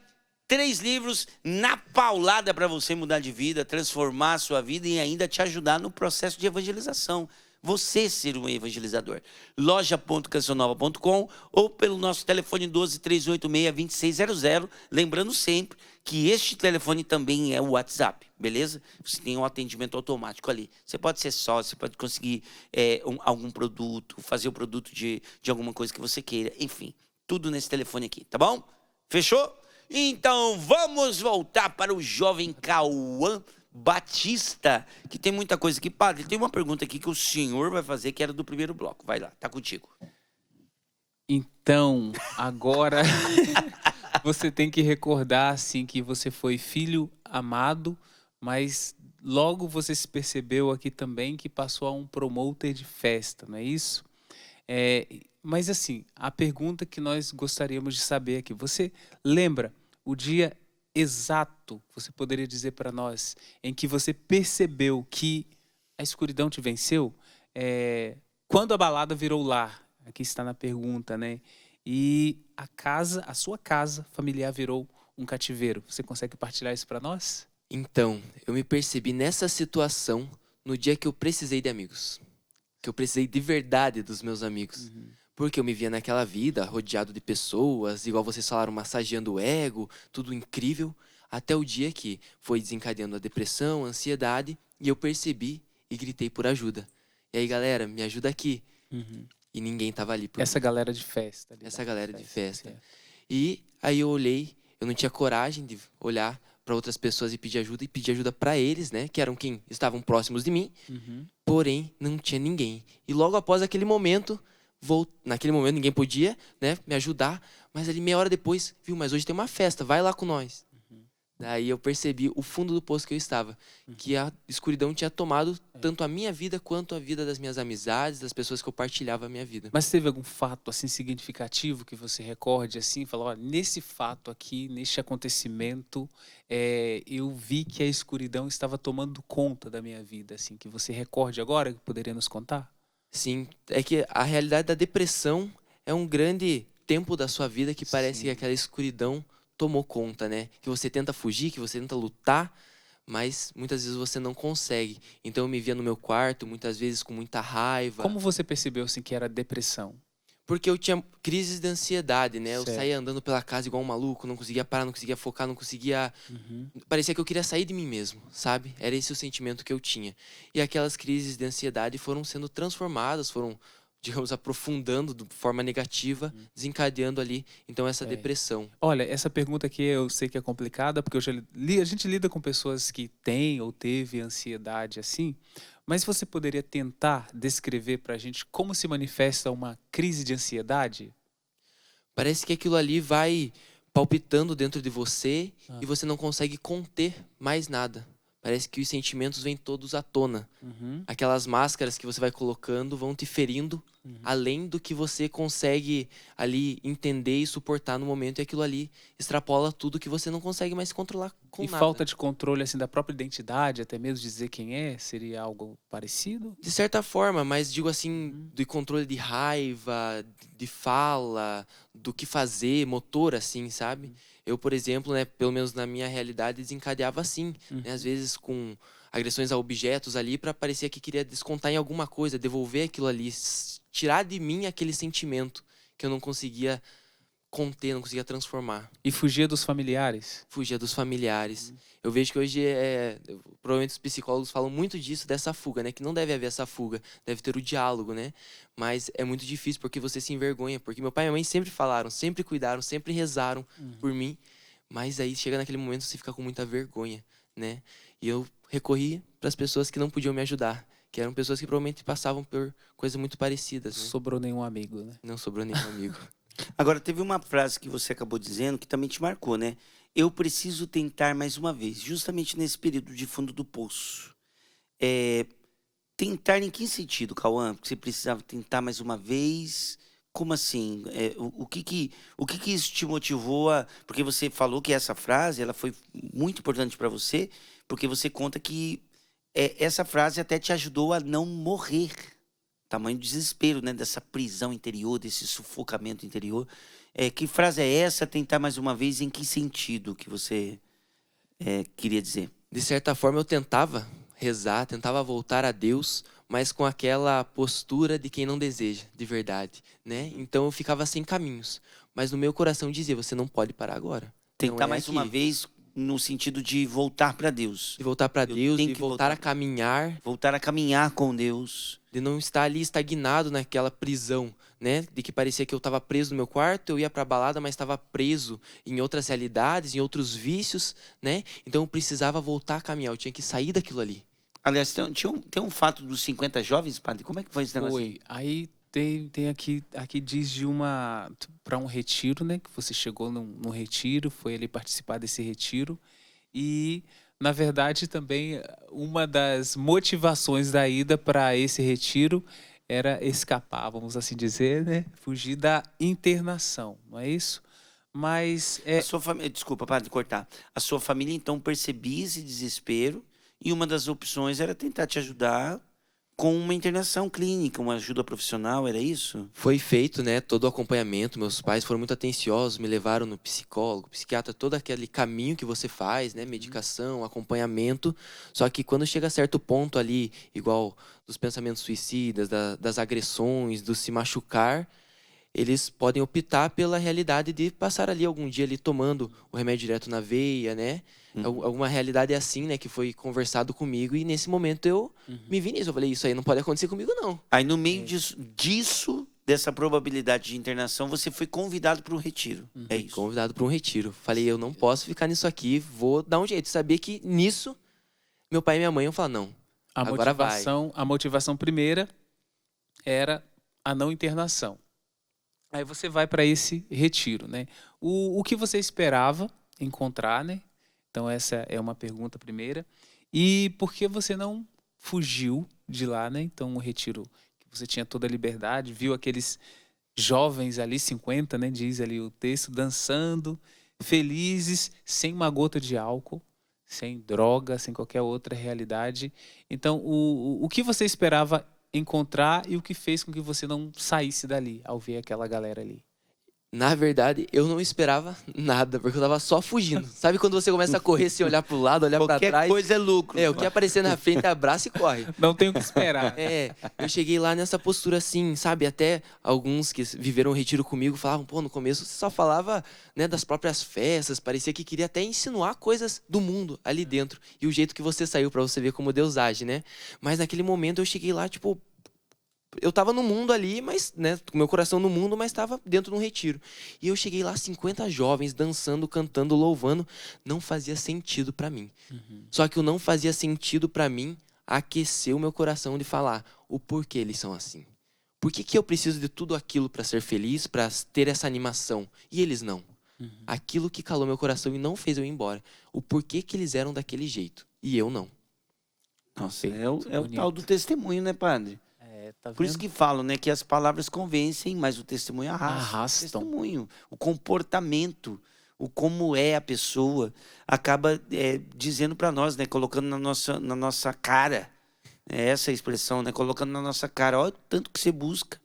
3 livros na paulada para você mudar de vida, transformar a sua vida e ainda te ajudar no processo de evangelização. Você ser um evangelizador. loja.cancionova.com ou pelo nosso telefone 12-386-2600. Lembrando sempre que este telefone também é o WhatsApp, beleza? Você tem um atendimento automático ali. Você pode ser sócio, você pode conseguir algum produto, fazer o produto de alguma coisa que você queira. Enfim, tudo nesse telefone aqui, tá bom? Fechou? Então vamos voltar para o jovem Cauã Batista, que tem muita coisa aqui. Padre, tem uma pergunta aqui que o senhor vai fazer, que era do primeiro bloco. Vai lá, tá contigo. Então, agora você tem que recordar assim que você foi filho amado, mas logo você se percebeu aqui também que passou a um promoter de festa, não é isso? Mas assim, a pergunta que nós gostaríamos de saber aqui, você lembra o dia exato, você poderia dizer para nós, em que você percebeu que a escuridão te venceu? Quando a balada virou lar, aqui está na pergunta, né? E a sua casa familiar virou um cativeiro. Você consegue partilhar isso para nós? Então, eu me percebi nessa situação no dia que eu precisei de amigos. que eu precisei de verdade dos meus amigos. Porque eu me via naquela vida, rodeado de pessoas, igual vocês falaram, massageando o ego, tudo incrível, até o dia que foi desencadeando a depressão, a ansiedade, e eu percebi e gritei por ajuda. E aí, galera, me ajuda aqui. E ninguém tava ali por Essa mim. galera de festa. Ali, Essa galera de festa. certo. E aí eu olhei, eu não tinha coragem de olhar para outras pessoas e pedir ajuda para eles, né, que eram quem estavam próximos de mim. Porém, não tinha ninguém. E logo após aquele momento, naquele momento ninguém podia, né, me ajudar, mas ali meia hora depois, viu, mas hoje tem uma festa, vai lá com nós. Daí eu percebi o fundo do poço que eu estava, que a escuridão tinha tomado tanto a minha vida quanto a vida das minhas amizades, das pessoas que eu partilhava a minha vida. Mas teve algum fato assim significativo que você recorde assim, falou, olha, nesse fato aqui, neste acontecimento, eu vi que a escuridão estava tomando conta da minha vida, assim, que você recorde agora, que poderia nos contar? Sim, é que a realidade da depressão é um grande tempo da sua vida que parece que aquela escuridão tomou conta, né? Que você tenta fugir, que você tenta lutar, mas muitas vezes você não consegue. Então eu me via no meu quarto, muitas vezes com muita raiva. Como você percebeu assim que era depressão? Porque eu tinha crises de ansiedade, né? Eu Certo. saía andando pela casa igual um maluco, não conseguia parar, não conseguia focar, não conseguia... Parecia que eu queria sair de mim mesmo, sabe? Era esse o sentimento que eu tinha. E aquelas crises de ansiedade foram sendo transformadas, foram, digamos, aprofundando de forma negativa, desencadeando ali, então, essa depressão. Olha, essa pergunta aqui eu sei que é complicada, porque a gente lida com pessoas que têm ou teve ansiedade assim, mas você poderia tentar descrever para a gente como se manifesta uma crise de ansiedade? Parece que aquilo ali vai palpitando dentro de você e você não consegue conter mais nada. Parece que os sentimentos vêm todos à tona. Aquelas máscaras que você vai colocando vão te ferindo além do que você consegue ali entender e suportar no momento. E aquilo ali extrapola tudo que você não consegue mais controlar com E nada. falta de controle assim da própria identidade, até mesmo dizer quem é, seria algo parecido? De certa forma, mas digo assim, de controle de raiva, de fala, do que fazer, motor assim, sabe? Eu, por exemplo, né, pelo menos na minha realidade, desencadeava assim, né, às vezes com agressões a objetos ali para parecer que queria descontar em alguma coisa, devolver aquilo ali, tirar de mim aquele sentimento que eu não conseguia conter, não conseguia transformar. E fugia dos familiares? Fugia dos familiares. Eu vejo que hoje provavelmente os psicólogos falam muito disso, dessa fuga, né? Que não deve haver essa fuga, deve ter o diálogo, né? Mas é muito difícil porque você se envergonha, porque meu pai e minha mãe sempre falaram, sempre cuidaram, sempre rezaram por mim, mas aí chega naquele momento você fica com muita vergonha, né? E eu recorri para as pessoas que não podiam me ajudar, que eram pessoas que provavelmente passavam por coisas muito parecidas, né? Sobrou nenhum amigo, né? Não sobrou nenhum amigo. Agora, teve uma frase que você acabou dizendo que também te marcou, né? Eu preciso tentar mais uma vez, justamente nesse período de fundo do poço. Tentar em que sentido, Cauã? Porque você precisava tentar mais uma vez? Como assim? O que isso te motivou a... Porque você falou que essa frase ela foi muito importante para você, porque você conta que essa frase até te ajudou a não morrer. Tamanho desespero, né? Dessa prisão interior, desse sufocamento interior. Que frase é essa? Tentar mais uma vez, em que sentido que você queria dizer? De certa forma, eu tentava rezar, tentava voltar a Deus, mas com aquela postura de quem não deseja, de verdade, né? Então eu ficava sem caminhos. Mas no meu coração dizia, você não pode parar agora. Tentar Não é mais uma aqui. vez no sentido de voltar para Deus. De voltar para Eu Deus, tenho de que voltar voltar. a caminhar, Voltar a caminhar com Deus. de não estar ali estagnado naquela prisão, né? De que parecia que eu estava preso no meu quarto, eu ia para a balada, mas estava preso em outras realidades, em outros vícios, né? Então eu precisava voltar a caminhar, eu tinha que sair daquilo ali. Aliás, tem um fato dos 50 jovens, padre. Como é que foi esse negócio? Foi. Aí tem aqui diz de para um retiro, né? Que você chegou num retiro, foi ali participar desse retiro. E, na verdade, também uma das motivações da ida para esse retiro era escapar, vamos assim dizer, né? Fugir da internação, não é isso? Mas A sua família, desculpa, padre, cortar. A sua família, então, percebia esse desespero e uma das opções era tentar te ajudar com uma internação clínica, uma ajuda profissional, era isso? Foi feito, né, todo o acompanhamento. Meus pais foram muito atenciosos, me levaram no psicólogo, psiquiatra, todo aquele caminho que você faz, né, medicação, acompanhamento. Só que quando chega a certo ponto ali, igual dos pensamentos suicidas, das agressões, do se machucar, eles podem optar pela realidade de passar ali algum dia ali tomando o remédio direto na veia, né? Alguma realidade assim, né, que foi conversado comigo, e nesse momento eu me vi nisso. Eu falei, isso aí não pode acontecer comigo, não. Aí no meio dessa probabilidade de internação, você foi convidado para um retiro. É isso. Convidado para um retiro. Falei, eu não posso ficar nisso aqui, vou dar um jeito. Sabia que nisso, meu pai e minha mãe iam falar, não, agora vai. A motivação primeira era a não internação. Aí você vai para esse retiro, né? O que você esperava encontrar, né? Então essa é uma pergunta primeira. E por que você não fugiu de lá, né? Então um retiro que você tinha toda a liberdade, viu aqueles jovens ali, 50, né? Diz ali o texto, dançando, felizes, sem uma gota de álcool, sem droga, sem qualquer outra realidade. Então o que você esperava encontrar e o que fez com que você não saísse dali ao ver aquela galera ali? Na verdade, eu não esperava nada, porque eu tava só fugindo. Sabe quando você começa a correr sem olhar pro lado, olhar pra Qualquer trás? coisa é lucro. O que aparecer na frente, abraça e corre. Não tem o que esperar. Eu cheguei lá nessa postura assim, sabe? Até alguns que viveram o retiro comigo falavam, pô, no começo você só falava, né, das próprias festas, parecia que queria até insinuar coisas do mundo ali dentro. E o jeito que você saiu pra você ver como Deus age, né? Mas naquele momento eu cheguei lá, tipo, eu tava no mundo ali, mas, né, com meu coração no mundo, mas tava dentro de um retiro. E eu cheguei lá, 50 jovens dançando, cantando, louvando. Não fazia sentido pra mim. Só que o não fazia sentido pra mim aqueceu meu coração de falar o porquê eles são assim. Por que eu preciso de tudo aquilo pra ser feliz, pra ter essa animação? E eles não. Aquilo que calou meu coração e não fez eu ir embora. O porquê que eles eram daquele jeito. E eu não. Nossa, é o tal do testemunho, né, padre? Tá Por isso que falam, né, que as palavras convencem, mas o testemunho arrasta. O testemunho, o comportamento, o como é a pessoa, acaba dizendo para nós, né, colocando na nossa cara, essa expressão, né, colocando na nossa cara, olha o tanto que você busca,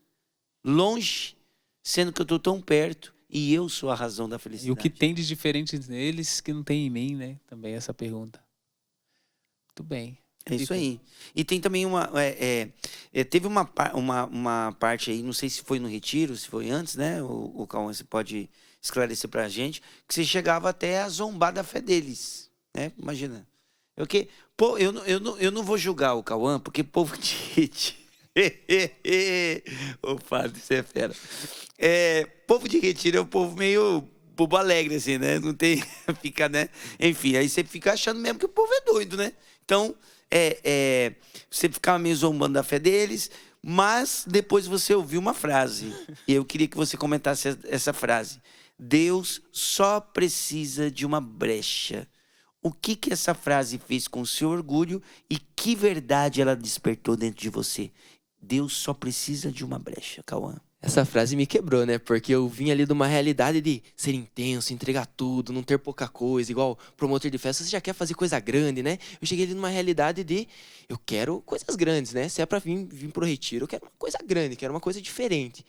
longe, sendo que eu estou tão perto e eu sou a razão da felicidade. E o que tem de diferente neles que não tem em mim, né? Também essa pergunta. Muito bem. É isso aí. E tem também teve uma parte aí, não sei se foi no retiro, se foi antes, né? O Cauã, você pode esclarecer pra gente, que você chegava até a zombar da fé deles, né? Imagina. Eu não vou julgar o Cauã, porque povo de retiro... Ô, padre, você é fera. Povo de retiro é um povo meio bobo alegre, assim, né? Não tem... fica, né? Enfim, aí você fica achando mesmo que o povo é doido, né? Então... você ficava meio zombando da fé deles, mas depois você ouviu uma frase, e eu queria que você comentasse essa frase. Deus só precisa de uma brecha. O que essa frase fez com o seu orgulho e que verdade ela despertou dentro de você? Deus só precisa de uma brecha, Cauã. Essa frase me quebrou, né? Porque eu vim ali de uma realidade de ser intenso, entregar tudo, não ter pouca coisa. Igual promotor de festa, você já quer fazer coisa grande, né? Eu cheguei ali numa realidade de eu quero coisas grandes, né? Se é pra vir pro retiro, eu quero uma coisa grande, quero uma coisa diferente.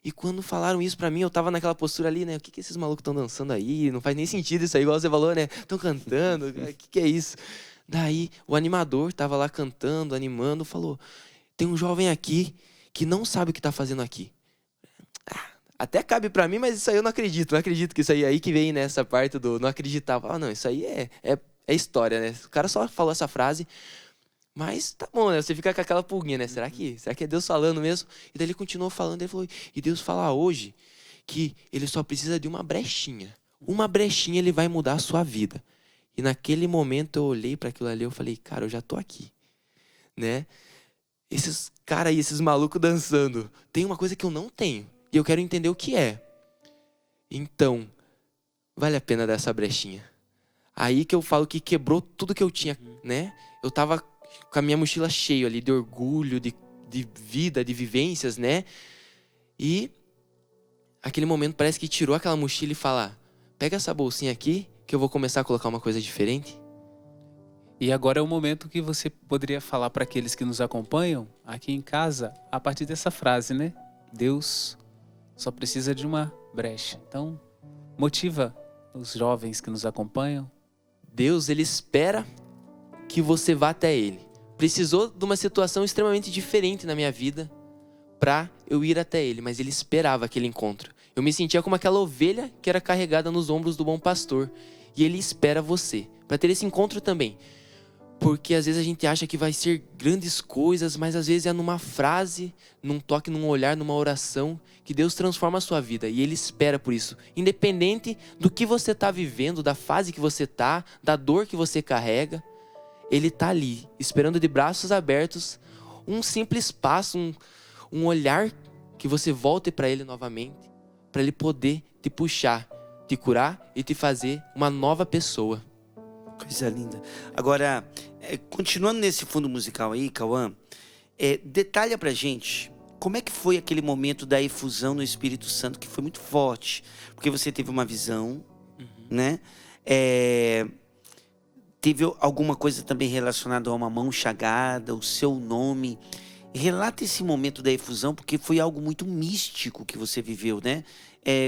E quando falaram isso pra mim, eu tava naquela postura ali, né? O que esses malucos estão dançando aí? Não faz nem sentido isso aí, igual você falou, né? Estão cantando, o que é isso? Daí o animador tava lá cantando, animando, falou: tem um jovem aqui que não sabe o que tá fazendo aqui. Até cabe pra mim, mas isso aí eu não acredito. Não acredito que isso aí que vem nessa parte do não acreditar. Não, isso aí é história, né? O cara só falou essa frase, mas tá bom, né? Você fica com aquela pulguinha, né? Será que é Deus falando mesmo? E daí ele continuou falando, ele falou, e Deus fala hoje que ele só precisa de uma brechinha. Uma brechinha ele vai mudar a sua vida. E naquele momento eu olhei para aquilo ali e eu falei, cara, eu já tô aqui, né? Esses caras aí, esses malucos dançando, tem uma coisa que eu não tenho. E eu quero entender o que é. Então, vale a pena dar essa brechinha. Aí que eu falo que quebrou tudo que eu tinha, né? Eu tava com a minha mochila cheia ali de orgulho, de vida, de vivências, né? E aquele momento parece que tirou aquela mochila e fala, pega essa bolsinha aqui que eu vou começar a colocar uma coisa diferente. E agora é o momento que você poderia falar para aqueles que nos acompanham aqui em casa, a partir dessa frase, né? Deus só precisa de uma brecha. Então, motiva os jovens que nos acompanham. Deus, ele espera que você vá até ele. Precisou de uma situação extremamente diferente na minha vida para eu ir até ele, mas ele esperava aquele encontro. Eu me sentia como aquela ovelha que era carregada nos ombros do bom pastor. E ele espera você para ter esse encontro também. Porque às vezes a gente acha que vai ser grandes coisas, mas às vezes é numa frase, num toque, num olhar, numa oração, que Deus transforma a sua vida. E Ele espera por isso. Independente do que você está vivendo, da fase que você está, da dor que você carrega, Ele está ali, esperando de braços abertos, um simples passo, um olhar que você volte para Ele novamente, para Ele poder te puxar, te curar e te fazer uma nova pessoa. Coisa linda. Agora, continuando nesse fundo musical aí, Cauã, detalha pra gente como é que foi aquele momento da efusão no Espírito Santo, que foi muito forte, porque você teve uma visão, né? Teve alguma coisa também relacionada a uma mão chagada, o seu nome. Relata esse momento da efusão, porque foi algo muito místico que você viveu, né?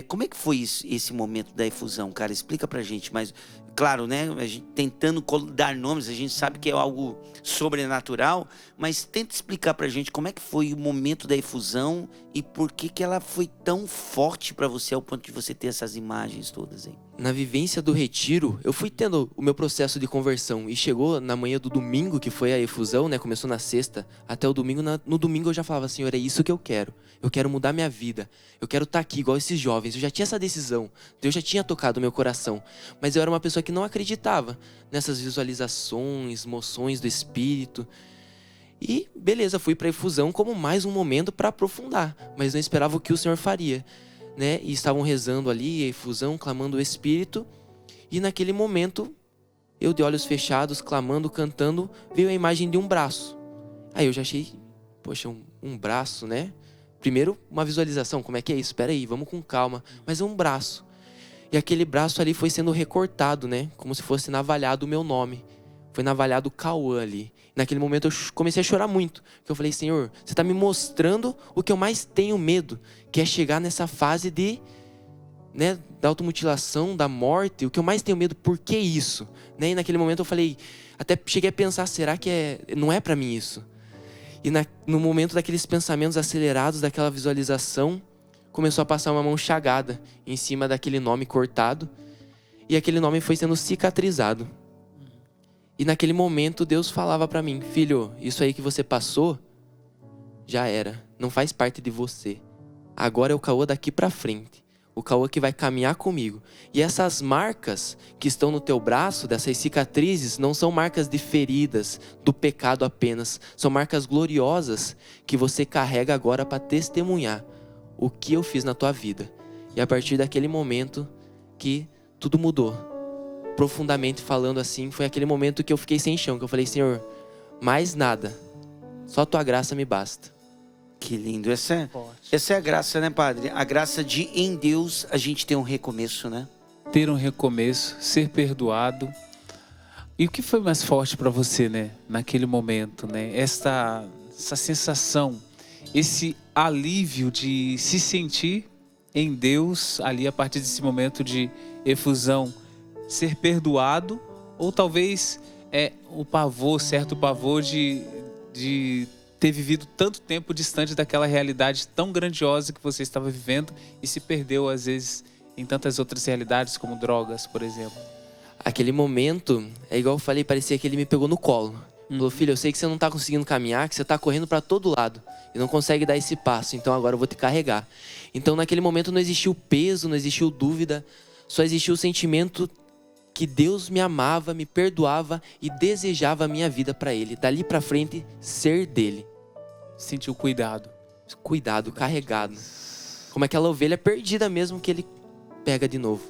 Como é que foi esse momento da efusão, cara? Explica pra gente, mas claro, né? A gente tentando dar nomes, a gente sabe que é algo sobrenatural, mas tenta explicar pra gente como é que foi o momento da efusão e por que ela foi tão forte pra você ao ponto de você ter essas imagens todas aí. Na vivência do retiro, eu fui tendo o meu processo de conversão e chegou na manhã do domingo, que foi a efusão, né? Começou na sexta, até o domingo. No domingo eu já falava, Senhor, é isso que eu quero mudar minha vida, eu quero estar aqui igual esses jovens. Eu já tinha essa decisão, Deus já tinha tocado o meu coração, mas eu era uma pessoa que não acreditava nessas visualizações, moções do Espírito. E beleza, fui para a efusão como mais um momento para aprofundar, mas não esperava o que o Senhor faria, né? E estavam rezando ali, a efusão, clamando o Espírito, e naquele momento, eu de olhos fechados, clamando, cantando, veio a imagem de um braço. Aí eu já achei, poxa, um braço, né? Primeiro, uma visualização, como é que é isso? Espera aí, vamos com calma. Mas é um braço. E aquele braço ali foi sendo recortado, né? Como se fosse navalhado o meu nome. Foi navalhado Cauã ali. Naquele momento eu comecei a chorar muito. Porque eu falei, Senhor, você está me mostrando o que eu mais tenho medo, que é chegar nessa fase de, né, da automutilação, da morte. O que eu mais tenho medo, por que isso? Né? E naquele momento eu falei, até cheguei a pensar, será que não é para mim isso? E no momento daqueles pensamentos acelerados, daquela visualização, começou a passar uma mão chagada em cima daquele nome cortado. E aquele nome foi sendo cicatrizado. E naquele momento Deus falava para mim, filho, isso aí que você passou, já era, não faz parte de você. Agora é o Cauã daqui para frente. O Cauã que vai caminhar comigo. E essas marcas que estão no teu braço, dessas cicatrizes, não são marcas de feridas, do pecado apenas. São marcas gloriosas que você carrega agora para testemunhar o que eu fiz na tua vida. E a partir daquele momento que tudo mudou. Profundamente falando assim, foi aquele momento que eu fiquei sem chão. Que eu falei, Senhor, mais nada. Só tua graça me basta. Que lindo. Essa é a graça, né, Padre? A graça de, em Deus, a gente ter um recomeço, né? Ter um recomeço, ser perdoado. E o que foi mais forte para você, né? Naquele momento, né? Essa sensação, esse alívio de se sentir em Deus ali a partir desse momento de efusão. Ser perdoado, ou talvez o pavor, certo pavor de ter vivido tanto tempo distante daquela realidade tão grandiosa que você estava vivendo e se perdeu, às vezes, em tantas outras realidades, como drogas, por exemplo. Aquele momento, é igual eu falei, parecia que ele me pegou no colo. Falou, filho, eu sei que você não está conseguindo caminhar, que você está correndo para todo lado e não consegue dar esse passo, então agora eu vou te carregar. Então naquele momento não existiu peso, não existiu dúvida, só existiu o sentimento que Deus me amava, me perdoava e desejava a minha vida para Ele. Dali para frente, ser dele. Sentiu cuidado. Cuidado, carregado. Como aquela ovelha perdida mesmo que Ele pega de novo.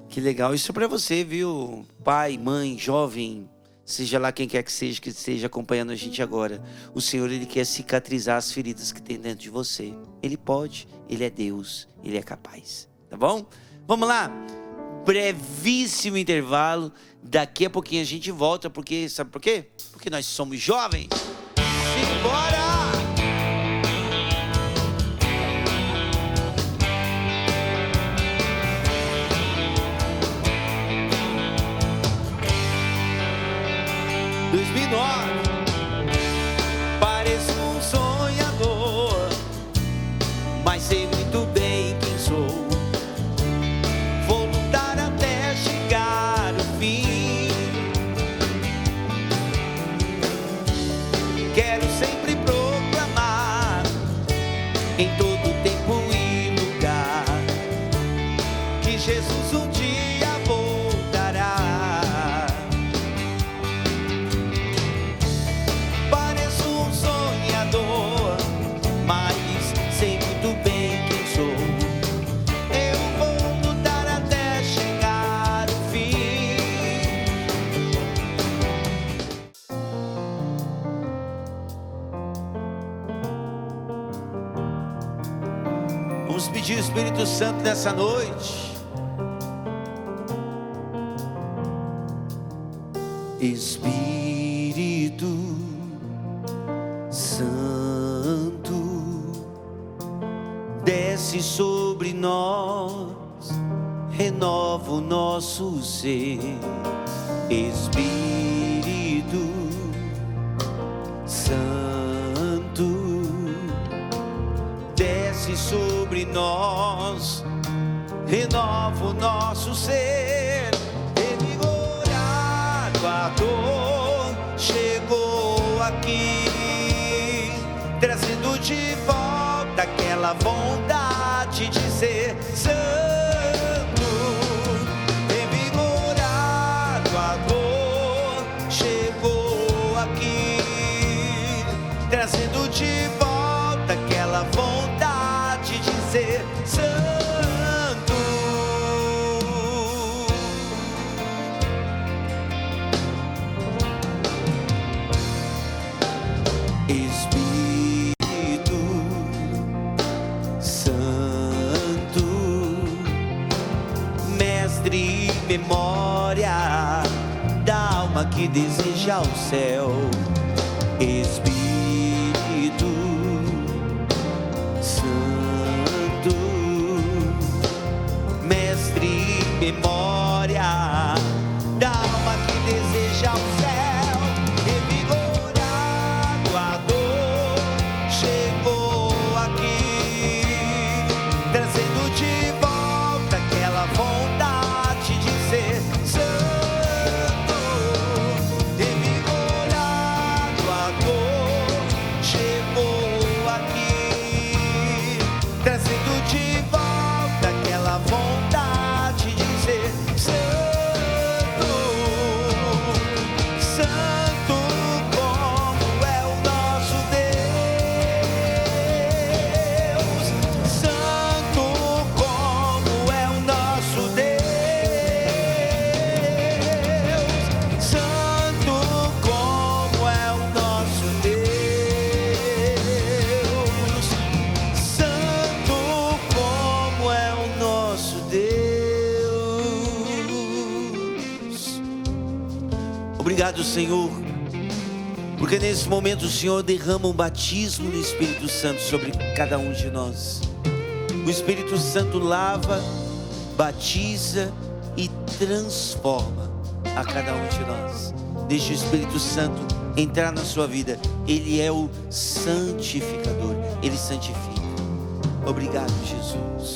Que legal. Isso é pra você, viu? Pai, mãe, jovem, seja lá quem quer que esteja acompanhando a gente agora. O Senhor, Ele quer cicatrizar as feridas que tem dentro de você. Ele pode, Ele é Deus, Ele é capaz. Tá bom? Vamos lá. brevíssimo intervalo. Daqui a pouquinho a gente volta, porque sabe por quê? Porque nós somos jovens. Simbora! Pareço um sonhador, mas sei muito bem quem sou. Vou lutar até chegar ao fim. Quero sempre proclamar em todo tempo e lugar que Jesus um dia voltará. Pareço um sonhador, mas sei muito bem quem sou. Eu vou lutar até chegar ao fim. Vamos pedir o Espírito Santo nessa noite. Espírito Santo, desce sobre nós, renova o nosso ser. Espírito Santo, desce sobre nós, renova o nosso ser. Revigorado a dor, chegou aqui, trazendo de volta aquela vontade de ser santo. Revigorado a dor, chegou aqui, trazendo de volta aquela vontade de ser santo. Espírito Santo, mestre e memória da alma que deseja o céu. Espírito Santo, mestre e memória da alma que deseja o céu. Revigorado a dor, chegou aqui, trazendo de volta aquela vontade de ser santo. Revigorado a dor, chegou aqui, trazendo de volta aquela vontade de ser santo. Santo como é o nosso Deus, santo como é o nosso Deus, santo como é o nosso Deus, santo como é o nosso Deus. Obrigado, Senhor, porque nesse momento o Senhor derrama um batismo do Espírito Santo sobre cada um de nós. O Espírito Santo lava, batiza e transforma a cada um de nós. Deixe o Espírito Santo entrar na sua vida. Ele é o santificador, ele santifica. Obrigado, Jesus.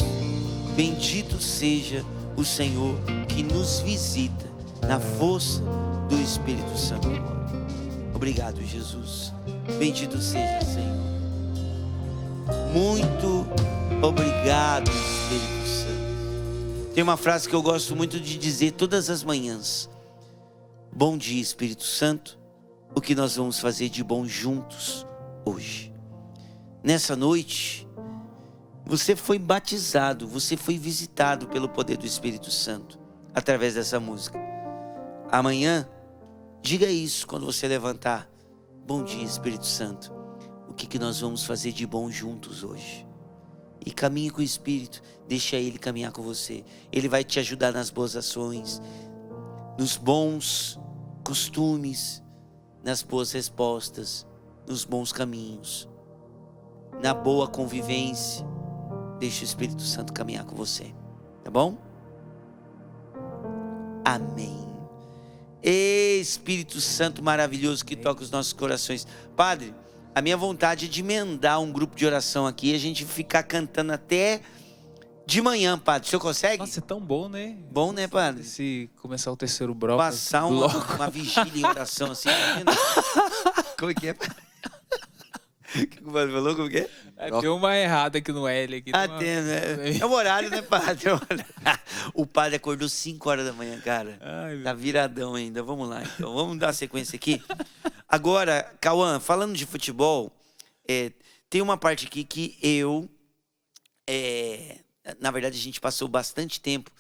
Bendito seja o Senhor que nos visita na força do Espírito Santo. Obrigado, Jesus. Bendito seja, Senhor. Muito obrigado, Espírito Santo. Tem uma frase que eu gosto muito de dizer todas as manhãs. Bom dia, Espírito Santo. O que nós vamos fazer de bom juntos hoje? Nessa noite, você foi batizado, você foi visitado pelo poder do Espírito Santo através dessa música. Amanhã, diga isso quando você levantar. Bom dia, Espírito Santo. O que nós vamos fazer de bom juntos hoje? e caminhe com o Espírito. Deixa Ele caminhar com você. Ele vai te ajudar nas boas ações, nos bons costumes, nas boas respostas, nos bons caminhos, na boa convivência. Deixa o Espírito Santo caminhar com você, tá bom? Amém. Espírito Santo maravilhoso que toca os nossos corações. Padre, a minha vontade é de emendar um grupo de oração aqui, a gente ficar cantando até de manhã, Padre. O senhor consegue? Nossa, é tão bom, né? Bom, né, Padre? Se começar o terceiro bloco. Passar uma vigília em oração assim, tá vendo? Como é que é, Padre? O que o Padre falou? Como que é? Tem uma errada aqui no L. Aqui, Tem, né? É o horário, né, Padre? O Padre acordou 5 horas da manhã, cara. Ai, Tá viradão ainda. Vamos lá, então. Vamos dar uma sequência aqui. Agora, Cauã, falando de futebol, tem uma parte aqui que na verdade, a gente passou bastante tempo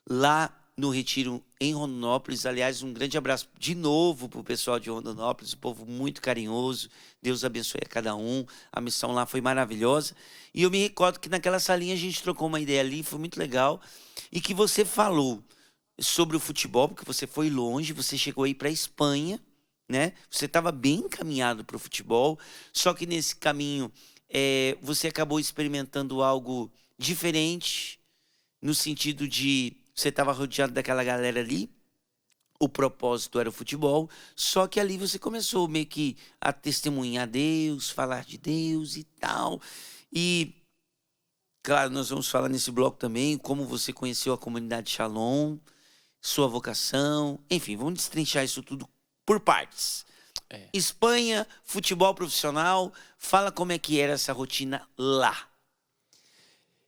lá no Retiro em Rondonópolis. Aliás, um grande abraço de novo pro pessoal de Rondonópolis, um povo muito carinhoso. Deus abençoe a cada um. A missão lá foi maravilhosa. E eu me recordo que naquela salinha a gente trocou uma ideia ali, foi muito legal. E que você falou sobre o futebol, porque você foi longe, você chegou aí para a Espanha, né? Você estava bem encaminhado para o futebol, só que nesse caminho você acabou experimentando algo diferente, no sentido de você estava rodeado daquela galera ali, o propósito era o futebol, só que ali você começou meio que a testemunhar Deus, falar de Deus e tal. E, claro, nós vamos falar nesse bloco também como você conheceu a comunidade Shalom, sua vocação, enfim, vamos destrinchar isso tudo por partes. Espanha, futebol profissional, fala como é que era essa rotina lá.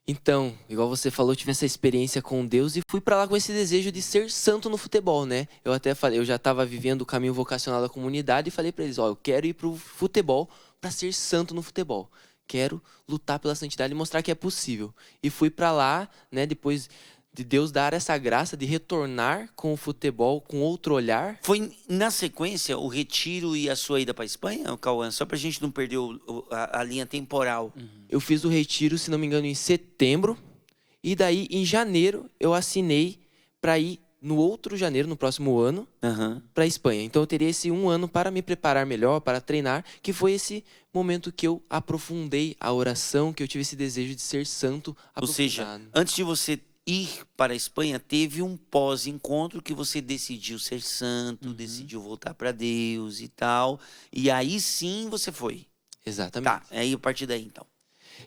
Então, igual você falou, eu tive essa experiência com Deus e fui pra lá com esse desejo de ser santo no futebol, né? Eu até falei, eu já estava vivendo o caminho vocacional da comunidade e falei pra eles, eu quero ir pro futebol pra ser santo no futebol. Quero lutar pela santidade e mostrar que é possível. E fui pra lá, né, depois de Deus dar essa graça de retornar com o futebol com outro olhar. Foi na sequência o retiro e a sua ida para a Espanha, Cauã? Só para a gente não perder a linha temporal. Eu fiz o retiro, se não me engano, em setembro. E daí, em janeiro, eu assinei para ir no outro janeiro, no próximo ano, para a Espanha. Então eu teria esse 1 ano para me preparar melhor, para treinar, que foi esse momento que eu aprofundei a oração, que eu tive esse desejo de ser santo aprofundado. Ou seja, antes de você ir para a Espanha, teve um pós-encontro que você decidiu ser santo, decidiu voltar para Deus e tal. E aí sim você foi. Exatamente. Tá, aí a partir daí então.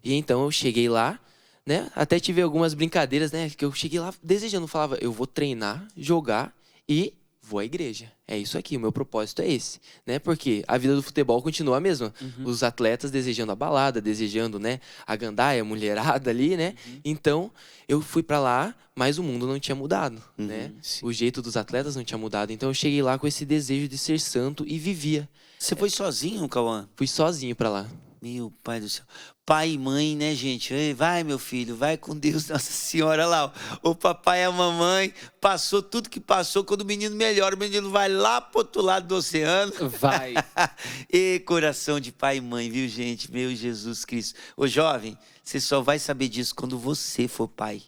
E então eu cheguei lá, né? Até tive algumas brincadeiras, né? Que eu cheguei lá desejando, falava, eu vou treinar, jogar e vou à igreja. É isso aqui, o meu propósito é esse, né? Porque a vida do futebol continua a mesma. Os atletas desejando a balada, desejando, né, a gandaia, a mulherada ali, né? Então, eu fui pra lá, mas o mundo não tinha mudado, né? Sim. O jeito dos atletas não tinha mudado. Então, eu cheguei lá com esse desejo de ser santo e vivia. Você foi sozinho, Cauã? Fui sozinho pra lá. Meu pai do céu. Pai e mãe, né, gente? Ei, vai, meu filho, vai com Deus, Nossa Senhora lá. O papai e a mamãe passou tudo que passou. Quando o menino melhora, o menino vai lá pro outro lado do oceano. Vai. E coração de pai e mãe, viu, gente? Meu Jesus Cristo. Ô, jovem, você só vai saber disso quando você for pai.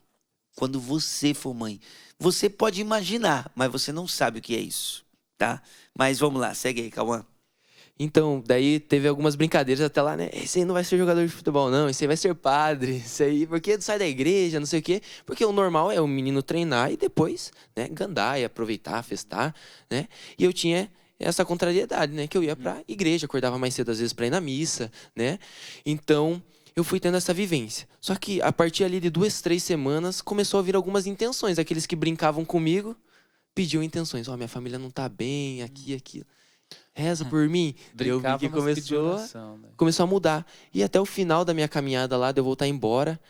Quando você for mãe. Você pode imaginar, mas você não sabe o que é isso, tá? Mas vamos lá, segue aí, Cauã. Então, daí teve algumas brincadeiras até lá, né? Esse aí não vai ser jogador de futebol, não. Esse aí vai ser padre. Esse aí, porque sai da igreja, não sei o quê. Porque o normal é o menino treinar e depois, né, gandar e aproveitar, festar, né? E eu tinha essa contrariedade, né? Que eu ia pra igreja, acordava mais cedo às vezes pra ir na missa, né? Então, eu fui tendo essa vivência. Só que a partir ali de 2, 3 semanas, começou a vir algumas intenções. Aqueles que brincavam comigo, pediam intenções. Minha família não tá bem, aqui, aquilo. Reza por mim. Eu vi que começou a mudar. E até o final da minha caminhada lá, de eu voltar embora,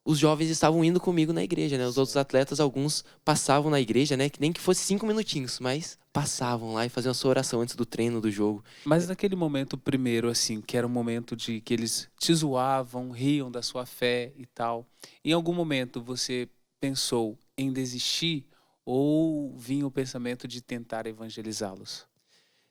os jovens estavam indo comigo na igreja, né? Os outros atletas, alguns passavam na igreja, né? Que nem que fosse 5 minutinhos, mas passavam lá e faziam a sua oração antes do treino, do jogo. Mas naquele momento primeiro, assim, que era um momento de que eles te zoavam, riam da sua fé e tal. Em algum momento você pensou em desistir ou vinha o pensamento de tentar evangelizá-los?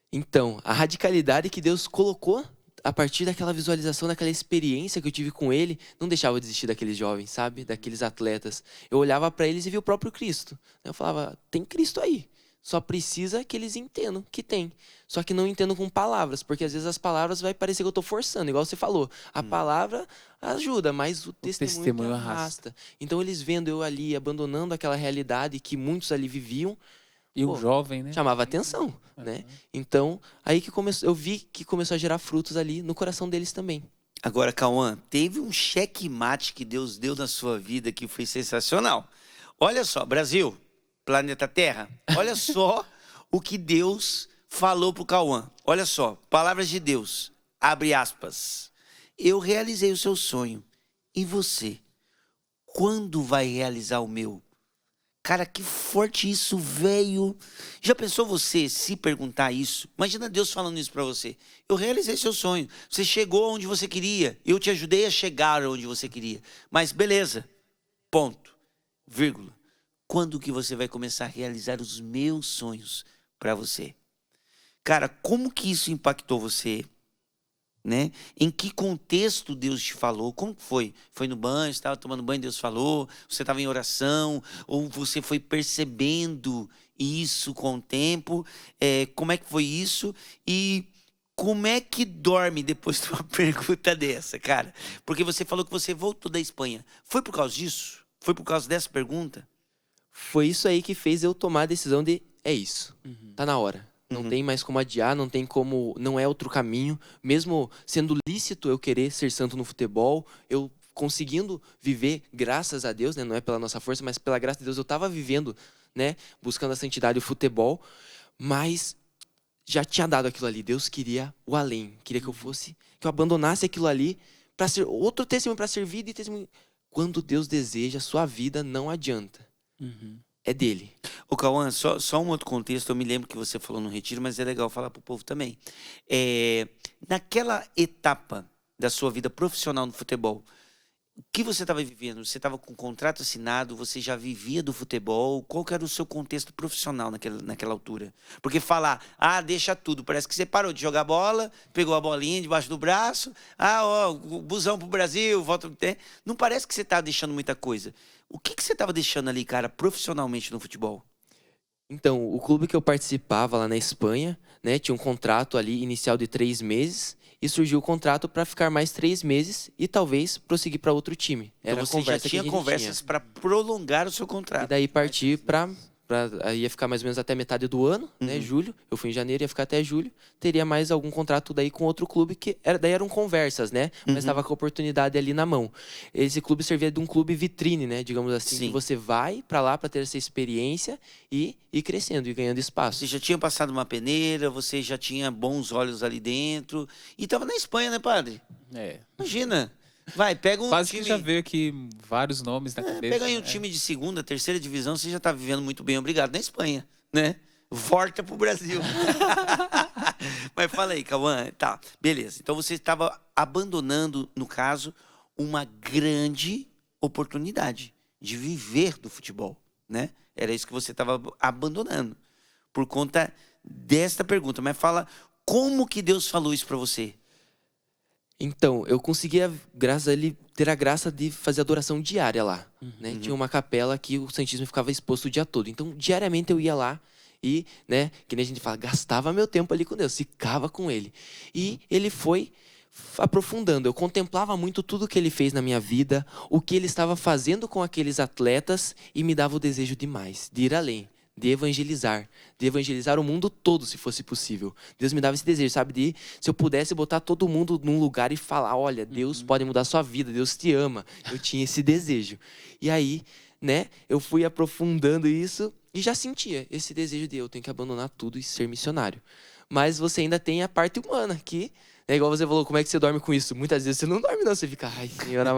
Então, a radicalidade que Deus colocou a partir daquela visualização, daquela experiência que eu tive com ele, não deixava eu desistir daqueles jovens, sabe? Daqueles atletas. Eu olhava para eles e via o próprio Cristo. Eu falava, tem Cristo aí. Só precisa que eles entendam que tem. Só que não entendam com palavras, porque às vezes as palavras vai parecer que eu estou forçando, igual você falou. A palavra ajuda, mas o testemunho que arrasta. Então eles vendo eu ali, abandonando aquela realidade que muitos ali viviam, E o jovem, né? chamava atenção, né? Então, aí que começou, eu vi que começou a gerar frutos ali no coração deles também. Agora, Cauã, teve um checkmate que Deus deu na sua vida que foi sensacional. Olha só, Brasil, planeta Terra, olha só o que Deus falou pro Cauã. Olha só, palavras de Deus, abre aspas. Eu realizei o seu sonho. E você? Quando vai realizar o meu? Cara, que forte isso, velho. Já pensou você se perguntar isso? Imagina Deus falando isso pra você. Eu realizei seu sonho. Você chegou onde você queria. Eu te ajudei a chegar onde você queria. Mas beleza. Ponto. Vírgula. Quando que você vai começar a realizar os meus sonhos pra você? Cara, como que isso impactou você? Né? Em que contexto Deus te falou? Como que foi? Foi no banho, você estava tomando banho, Deus falou? Você estava em oração? Ou você foi percebendo isso com o tempo? Como é que foi isso? E como é que dorme depois de uma pergunta dessa, cara? Porque você falou que você voltou da Espanha. Foi por causa disso? Foi por causa dessa pergunta? Foi isso aí que fez eu tomar a decisão de, é isso, tá na hora. Não tem mais como adiar, não tem como, não é outro caminho. Mesmo sendo lícito eu querer ser santo no futebol, eu conseguindo viver, graças a Deus, né? Não é pela nossa força, mas pela graça de Deus, eu estava vivendo, né? Buscando a santidade e o futebol, mas já tinha dado aquilo ali. Deus queria o além, queria que eu fosse, que eu abandonasse aquilo ali para ser outro testemunho, para servir de testemunho. Quando Deus deseja a sua vida, não adianta. É dele. Ô, Cauã, só um outro contexto, eu me lembro que você falou no retiro, mas é legal falar pro povo também. Naquela etapa da sua vida profissional no futebol, o que você estava vivendo? Você estava com um contrato assinado, você já vivia do futebol? Qual que era o seu contexto profissional naquela altura? Porque falar, deixa tudo, parece que você parou de jogar bola, pegou a bolinha debaixo do braço, busão pro Brasil, volta... Não parece que você tá deixando muita coisa. O que você estava deixando ali, cara, profissionalmente no futebol? Então, o clube que eu participava lá na Espanha, né, tinha um contrato ali inicial de 3 meses e surgiu o contrato para ficar mais 3 meses e talvez prosseguir para outro time. Então você já tinha conversas para prolongar o seu contrato. E daí partir para aí ia ficar mais ou menos até metade do ano, né, julho. Eu fui em janeiro, ia ficar até julho. Teria mais algum contrato daí com outro clube que daí eram conversas, né? Mas estava com a oportunidade ali na mão. Esse clube servia de um clube vitrine, né, digamos assim, Sim. que você vai para lá para ter essa experiência e ir crescendo e ganhando espaço. Você já tinha passado uma peneira, você já tinha bons olhos ali dentro. E estava na Espanha, né, padre? Imagina. Vai, pega um Quase time... que já veio aqui vários nomes na cabeça. Pega aí um time de segunda, terceira divisão, você já tá vivendo muito bem, obrigado, na Espanha, né? Volta pro Brasil. Mas fala aí, Cauã. Tá, beleza. Então você estava abandonando, no caso, uma grande oportunidade de viver do futebol, né? Era isso que você estava abandonando por conta desta pergunta. Mas fala, como que Deus falou isso para você? Então, eu conseguia, graças a ele, ter a graça de fazer adoração diária lá, né? Tinha uma capela que o Santíssimo ficava exposto o dia todo. Então, diariamente eu ia lá e, né, que nem a gente fala, gastava meu tempo ali com Deus, ficava com ele. E ele foi aprofundando. Eu contemplava muito tudo que ele fez na minha vida, o que ele estava fazendo com aqueles atletas e me dava o desejo de mais, de ir além. De evangelizar o mundo todo, se fosse possível. Deus me dava esse desejo, sabe? De, se eu pudesse botar todo mundo num lugar e falar, olha, Deus pode mudar a sua vida, Deus te ama. Eu tinha esse desejo. E aí, né, eu fui aprofundando isso e já sentia esse desejo de eu tenho que abandonar tudo e ser missionário. Mas você ainda tem a parte humana, que é igual você falou, como é que você dorme com isso? Muitas vezes você não dorme não, você fica, ai, senhora,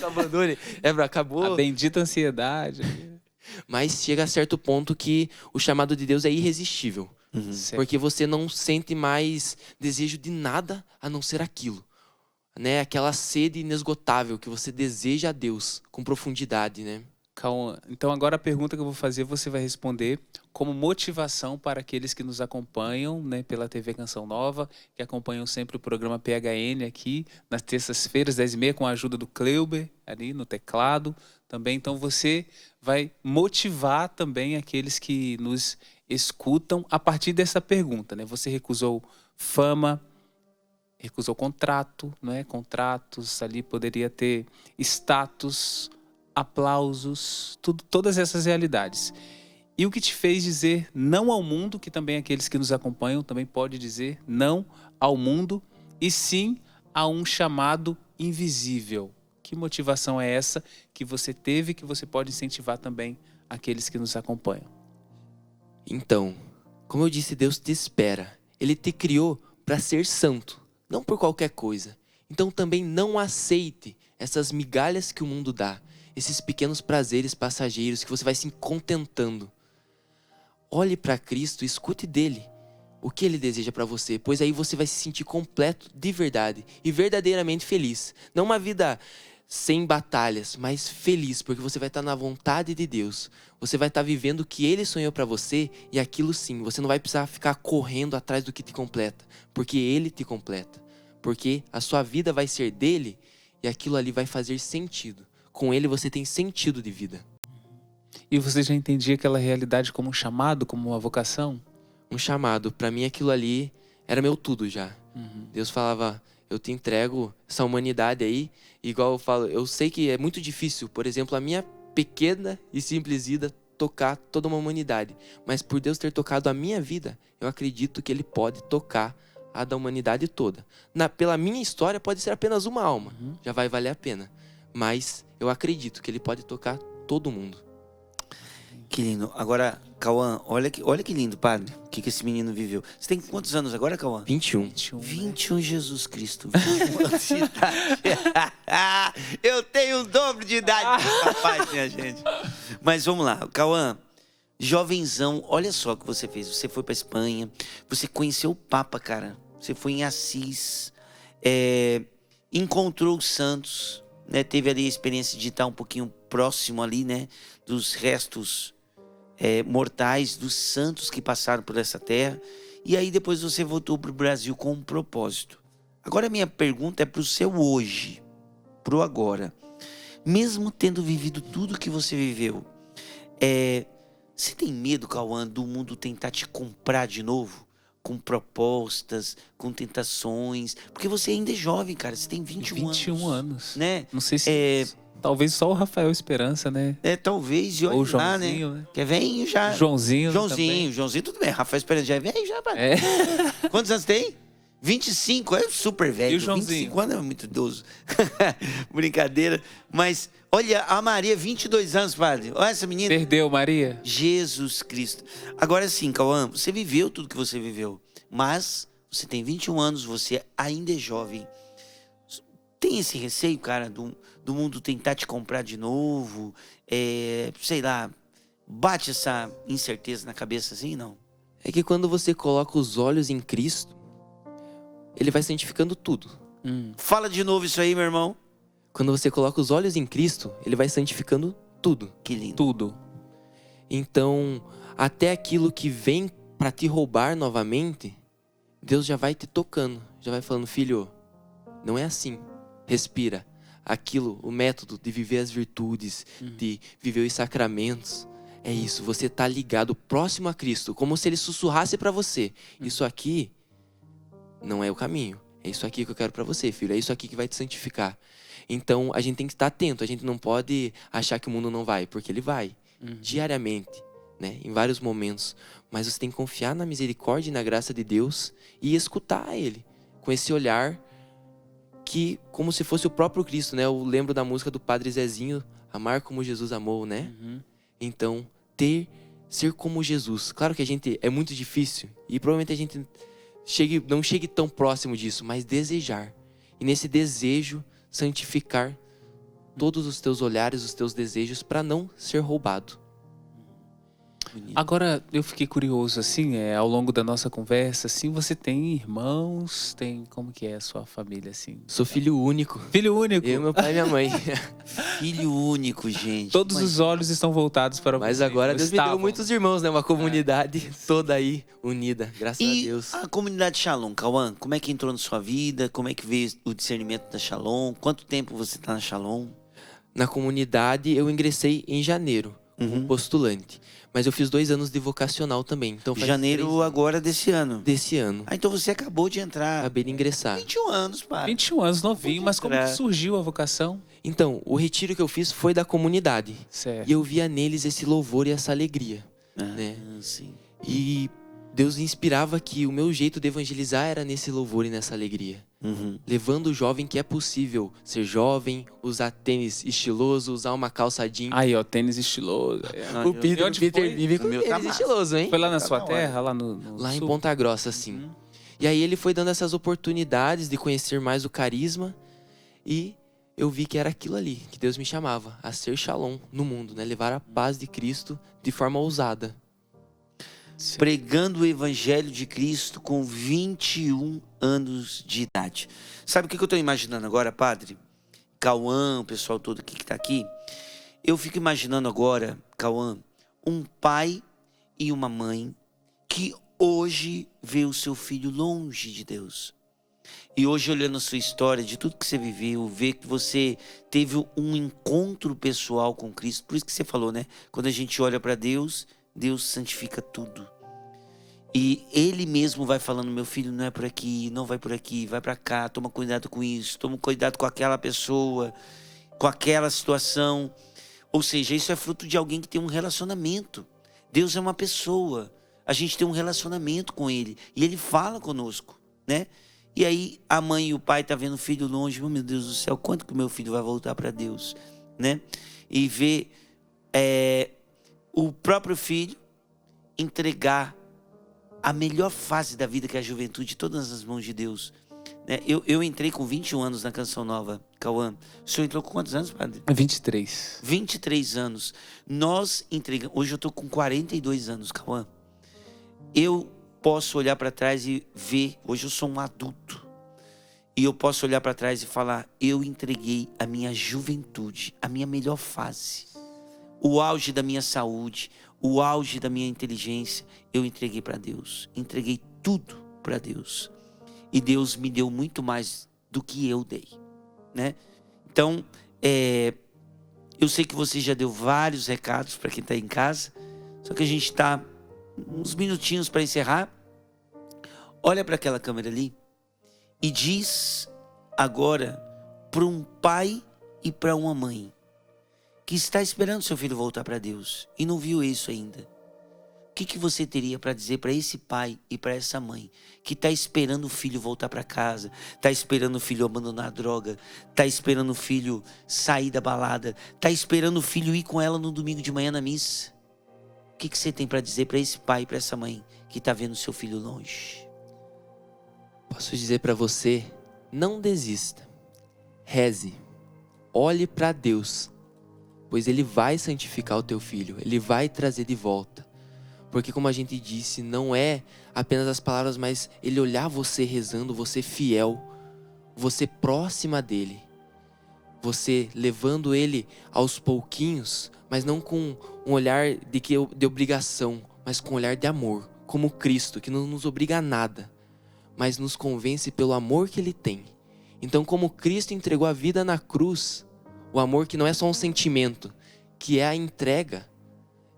abandone, acabou. A bendita ansiedade. Mas chega a certo ponto que o chamado de Deus é irresistível. Porque você não sente mais desejo de nada a não ser aquilo. Né? Aquela sede inesgotável que você deseja a Deus com profundidade, né? Cauã, então agora a pergunta que eu vou fazer, você vai responder como motivação para aqueles que nos acompanham, né, pela TV Canção Nova, que acompanham sempre o programa PHN aqui, nas terças-feiras, 10h30, com a ajuda do Kleuber, ali no teclado também. Então você vai motivar também aqueles que nos escutam a partir dessa pergunta, né? Você recusou fama, recusou contrato, não é? Contratos, ali poderia ter status, aplausos, todas essas realidades. E o que te fez dizer não ao mundo, que também aqueles que nos acompanham também pode dizer não ao mundo, e sim a um chamado invisível. Que motivação é essa que você teve, que você pode incentivar também aqueles que nos acompanham? Então, como eu disse, Deus te espera. Ele te criou para ser santo, não por qualquer coisa. Então também não aceite essas migalhas que o mundo dá, esses pequenos prazeres passageiros que você vai se contentando. Olhe para Cristo e escute dele o que ele deseja para você, pois aí você vai se sentir completo de verdade e verdadeiramente feliz. Não uma vida sem batalhas, mas feliz, porque você vai estar na vontade de Deus. Você vai estar vivendo o que ele sonhou para você, e aquilo sim, você não vai precisar ficar correndo atrás do que te completa, porque ele te completa. Porque a sua vida vai ser dele e aquilo ali vai fazer sentido. Com ele você tem sentido de vida. E você já entendia aquela realidade como um chamado, como uma vocação? Um chamado, para mim aquilo ali era meu tudo já. Deus falava, eu te entrego essa humanidade aí, igual eu falo, eu sei que é muito difícil, por exemplo, a minha pequena e simples vida tocar toda uma humanidade, mas por Deus ter tocado a minha vida, eu acredito que ele pode tocar a da humanidade toda. Pela minha história pode ser apenas uma alma, já vai valer a pena, mas eu acredito que ele pode tocar todo mundo. Que lindo. Agora, Cauã, olha que lindo, padre. O que esse menino viveu. Você tem quantos anos agora, Cauã? 21. 21, Jesus Cristo. 21 anos de idade. Eu tenho o dobro de idade, rapaz, minha gente. Mas vamos lá, Cauã, jovenzão, olha só o que você fez. Você foi pra Espanha, você conheceu o Papa, cara. Você foi em Assis, encontrou os santos, né? Teve ali a experiência de estar um pouquinho próximo ali, né? Dos restos mortais, dos santos que passaram por essa terra. E aí depois você voltou para o Brasil com um propósito. Agora a minha pergunta é para o seu hoje, para o agora. Mesmo tendo vivido tudo que você viveu, você tem medo, Cauã, do mundo tentar te comprar de novo? Com propostas, com tentações? Porque você ainda é jovem, cara. Você tem 21 anos. Né? Não sei se... Talvez só o Rafael Esperança, né? Talvez. E Ou o olha lá, né? Joãozinho, né? Que é velhinho já. Joãozinho também. Joãozinho, tudo bem. Rafael Esperança já é velho já, pai. Quantos anos tem? 25, é super velho. E o Joãozinho? 25 anos é muito idoso. Brincadeira. Mas, olha, a Maria, 22 anos, padre. Olha essa menina. Perdeu, Maria? Jesus Cristo. Agora sim, Cauã, você viveu tudo que você viveu. Mas você tem 21 anos, você ainda é jovem. Tem esse receio, cara, do mundo tentar te comprar de novo? Sei lá, bate essa incerteza na cabeça assim, não? É que quando você coloca os olhos em Cristo, ele vai santificando tudo. Fala de novo isso aí, meu irmão. Quando você coloca os olhos em Cristo, ele vai santificando tudo. Que lindo. Tudo. Então, até aquilo que vem para te roubar novamente, Deus já vai te tocando, já vai falando, filho, não é assim. Respira. Aquilo, o método de viver as virtudes, de viver os sacramentos, é isso. Você tá ligado, próximo a Cristo, como se ele sussurrasse para você. Isso aqui não é o caminho. É isso aqui que eu quero para você, filho. É isso aqui que vai te santificar. Então, a gente tem que estar atento. A gente não pode achar que o mundo não vai, porque ele vai. Diariamente, né? Em vários momentos. Mas você tem que confiar na misericórdia e na graça de Deus e escutar ele. Com esse olhar que, como se fosse o próprio Cristo, né? Eu lembro da música do Padre Zezinho, amar como Jesus amou, né? Então, ser como Jesus. Claro que é muito difícil e provavelmente a gente não chegue tão próximo disso, mas desejar. E nesse desejo, santificar todos os teus olhares, os teus desejos para não ser roubado. bonito. Agora, eu fiquei curioso, assim, ao longo da nossa conversa, assim, você tem irmãos? Como que é a sua família, assim? Sou filho único. Filho único? Eu, meu pai e minha mãe. Filho único, gente. Todos os olhos estão voltados para Mas você. agora Deus me deu Estavam. muitos irmãos, né? Uma comunidade toda aí, unida. Graças a E Deus. a comunidade Shalom, Cauã, como é que entrou na sua vida? Como é que veio o discernimento da Shalom? Quanto tempo você tá na Shalom? Na comunidade eu ingressei em janeiro, como postulante. Mas eu fiz 2 anos de vocacional também. Então faz Janeiro 3 agora desse ano. desse ano. Ah, então você acabou de entrar. Acabei de ingressar. 21 anos, pai. 21 anos, novinho, mas como que entrar. surgiu a vocação? Então, o retiro que eu fiz foi da comunidade. Certo. E eu via neles esse louvor e essa alegria. né? Sim. E Deus inspirava que o meu jeito de evangelizar era nesse louvor e nessa alegria. Uhum. Levando o jovem que é possível ser jovem, usar tênis estiloso, usar uma calça jeans. Aí, ó, tênis estiloso. O Peter, onde foi? vive com O meu tênis tá massa. estiloso, hein? Foi lá na Tá sua na hora. terra, lá no Lá em sul? Ponta Grossa, sim. E aí ele foi dando essas oportunidades de conhecer mais o carisma e eu vi que era aquilo ali, que Deus me chamava, a ser Shalom no mundo, né? Levar a paz de Cristo de forma ousada. Pregando o evangelho de Cristo com 21 anos de idade. Sabe o que eu estou imaginando agora, padre? Cauã, o pessoal todo que está aqui. Eu fico imaginando agora, Cauã, um pai e uma mãe que hoje vê o seu filho longe de Deus. E hoje, olhando a sua história, de tudo que você viveu, vê que você teve um encontro pessoal com Cristo. Por isso que você falou, né? Quando a gente olha para Deus, Deus santifica tudo. E Ele mesmo vai falando, meu filho, não é por aqui, não vai por aqui, vai para cá, toma cuidado com isso, toma cuidado com aquela pessoa, com aquela situação. Ou seja, isso é fruto de alguém que tem um relacionamento. Deus é uma pessoa, a gente tem um relacionamento com Ele e Ele fala conosco, né? E aí a mãe e o pai tá vendo o filho longe, oh, meu Deus do céu, quanto que o meu filho vai voltar para Deus, né? E ver o próprio filho entregar a melhor fase da vida, que é a juventude, todas nas mãos de Deus, né? Eu entrei com 21 anos na Canção Nova, Cauã. O senhor entrou com quantos anos, padre? 23. 23 anos. Nós entregamos. Hoje eu tô com 42 anos, Cauã. Eu posso olhar para trás e ver. Hoje eu sou um adulto. E eu posso olhar para trás e falar: eu entreguei a minha juventude, a minha melhor fase, o auge da minha saúde, o auge da minha inteligência. Eu entreguei para Deus. Entreguei tudo para Deus. E Deus me deu muito mais do que eu dei, né? Então, eu sei que você já deu vários recados para quem está em casa. Só que a gente está uns minutinhos para encerrar. Olha para aquela câmera ali e diz agora para um pai e para uma mãe que está esperando seu filho voltar para Deus e não viu isso ainda. O que você teria para dizer para esse pai e para essa mãe que está esperando o filho voltar para casa, está esperando o filho abandonar a droga, está esperando o filho sair da balada, está esperando o filho ir com ela no domingo de manhã na missa? O que você tem para dizer para esse pai e para essa mãe que está vendo seu filho longe? Posso dizer para você, não desista. Reze. Olhe para Deus, pois Ele vai santificar o teu filho, Ele vai trazer de volta. Porque como a gente disse, não é apenas as palavras, mas Ele olhar você rezando, você fiel, você próxima dEle. Você levando Ele aos pouquinhos, mas não com um olhar de obrigação, mas com um olhar de amor, como Cristo, que não nos obriga a nada, mas nos convence pelo amor que Ele tem. Então, como Cristo entregou a vida na cruz, o amor que não é só um sentimento, que é a entrega,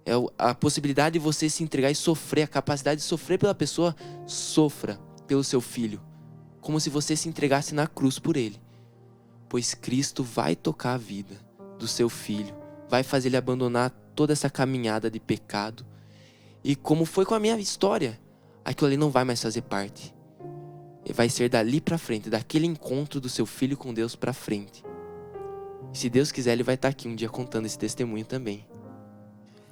é a possibilidade de você se entregar e sofrer, a capacidade de sofrer pela pessoa, sofra pelo seu filho, como se você se entregasse na cruz por ele. Pois Cristo vai tocar a vida do seu filho, vai fazer ele abandonar toda essa caminhada de pecado. E como foi com a minha história, aquilo ali não vai mais fazer parte. Vai ser dali para frente, daquele encontro do seu filho com Deus para frente. E se Deus quiser, Ele vai estar aqui um dia contando esse testemunho também.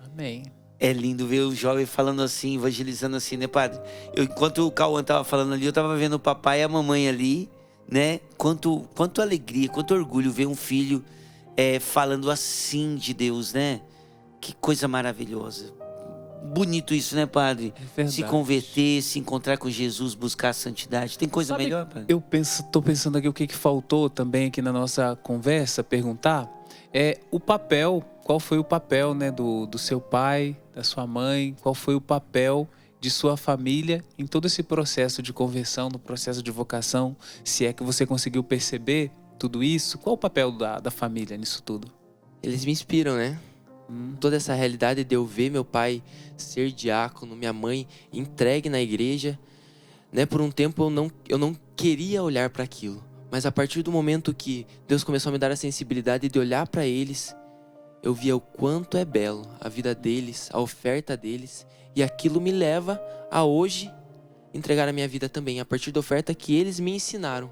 Amém. É lindo ver o jovem falando assim, evangelizando assim, né, padre? Enquanto o Cauã estava falando ali, eu estava vendo o papai e a mamãe ali, né? Quanto alegria, quanto orgulho ver um filho falando assim de Deus, né? Que coisa maravilhosa. bonito isso, né, padre? verdade. Se converter, se encontrar com Jesus, buscar a santidade. Tem coisa Sabe, melhor, padre? Eu tô pensando aqui o que faltou também aqui na nossa conversa, perguntar, é o papel, qual foi o papel, né, do seu pai, da sua mãe, qual foi o papel de sua família em todo esse processo de conversão, no processo de vocação, se é que você conseguiu perceber tudo isso, qual o papel da família nisso tudo? Eles me inspiram, né? Toda essa realidade de eu ver meu pai ser diácono, minha mãe entregue na igreja, né? Por um tempo eu não queria olhar para aquilo, mas a partir do momento que Deus começou a me dar a sensibilidade de olhar para eles, eu via o quanto é belo a vida deles, a oferta deles, e aquilo me leva a hoje entregar a minha vida também, a partir da oferta que eles me ensinaram.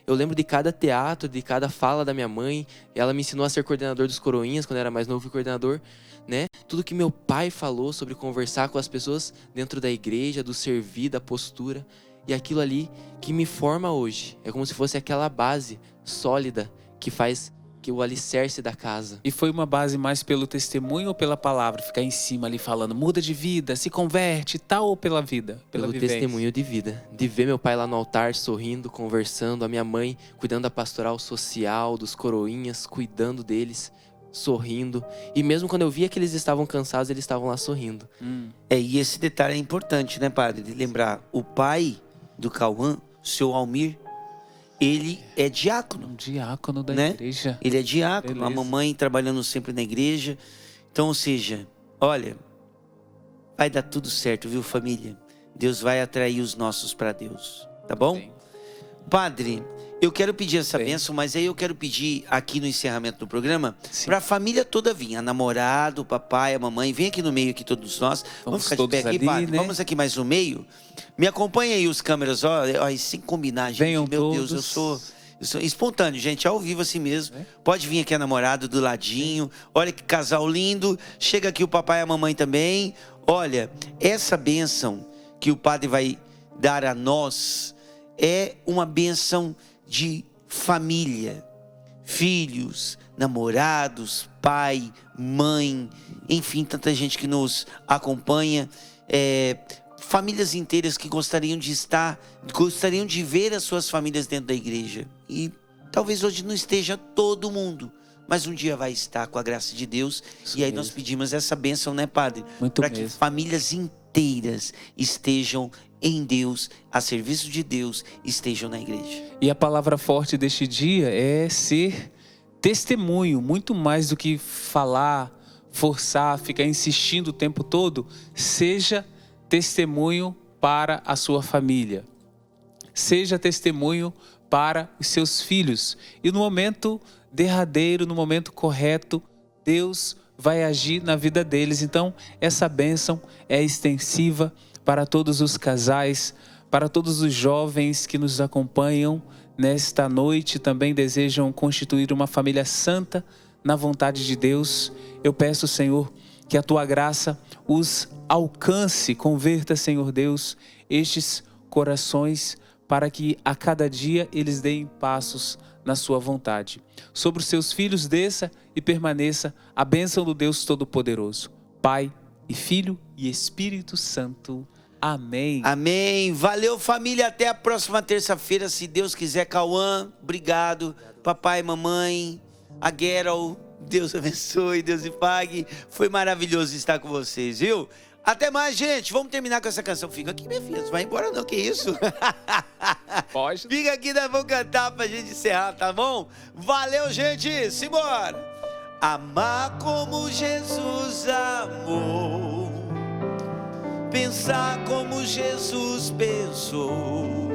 Eu lembro de cada teatro, de cada fala da minha mãe. Ela me ensinou a ser coordenador dos Coroinhas, quando eu era mais novo, fui coordenador, né? Tudo que meu pai falou sobre conversar com as pessoas dentro da igreja, do servir, da postura. E aquilo ali que me forma hoje. É como se fosse aquela base sólida que faz que o alicerce da casa. E foi uma base mais pelo testemunho ou pela palavra? Ficar em cima ali falando, muda de vida, se converte, tal, ou pela vida? Pela Pelo vivência? testemunho de vida. De ver meu pai lá no altar, sorrindo, conversando. A minha mãe cuidando da pastoral social, dos Coroinhas, cuidando deles, sorrindo. E mesmo quando eu via que eles estavam cansados, eles estavam lá sorrindo. E esse detalhe é importante, né, padre? De lembrar, o pai do Cauã, o seu Almir, ele é diácono. Um diácono da Né? igreja. Ele é diácono, Beleza. a mamãe trabalhando sempre na igreja. Então, ou seja, olha, vai dar tudo certo, viu, família? Deus vai atrair os nossos para Deus, tá bom? Bem. Padre, eu quero pedir essa Bem. bênção, mas aí eu quero pedir aqui no encerramento do programa Sim. para a família toda vir, a namorada, o papai, a mamãe, vem aqui no meio aqui todos nós. Vamos ficar de todos pé aqui, ali, padre. né? Vamos aqui mais no meio. Me acompanha aí os câmeras, ó, sem combinar, gente. Venham Meu Deus, todos. eu sou espontâneo, gente, ao vivo assim mesmo. Pode vir aqui a namorada do ladinho. Olha que casal lindo. Chega aqui o papai e a mamãe também. Olha, essa bênção que o padre vai dar a nós é uma bênção de família. Filhos, namorados, pai, mãe, enfim, tanta gente que nos acompanha. Famílias inteiras que gostariam de ver as suas famílias dentro da igreja. E talvez hoje não esteja todo mundo, mas um dia vai estar com a graça de Deus. Isso e aí mesmo. nós pedimos essa bênção, né, padre? Muito Para que mesmo. famílias inteiras estejam em Deus, a serviço de Deus, estejam na igreja. E a palavra forte deste dia é ser testemunho, muito mais do que falar, forçar, ficar insistindo o tempo todo. Seja testemunho para a sua família. Seja testemunho para os seus filhos. E no momento derradeiro, no momento correto, Deus vai agir na vida deles. Então, essa bênção é extensiva para todos os casais, para todos os jovens que nos acompanham nesta noite, também desejam constituir uma família santa na vontade de Deus. Eu peço, Senhor, que a Tua graça os alcance, converta, Senhor Deus, estes corações, para que a cada dia eles deem passos na sua vontade. Sobre os seus filhos desça e permaneça a bênção do Deus Todo-Poderoso, Pai e Filho e Espírito Santo. Amém. Amém. Valeu, família. Até a próxima terça-feira, se Deus quiser. Cauã, obrigado. Papai, mamãe, a Geralt, Deus abençoe, Deus lhe pague. Foi maravilhoso estar com vocês, viu? Até mais, gente. Vamos terminar com essa canção. Fica aqui, minha filha. Não vai embora não, que isso? Pode. Fica aqui, nós vamos cantar pra gente encerrar, tá bom? Valeu, gente. Simbora. Amar como Jesus amou. Pensar como Jesus pensou.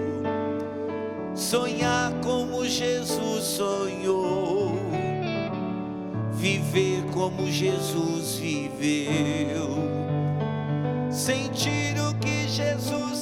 Sonhar como Jesus sonhou. Viver como Jesus viveu. Sentir o que Jesus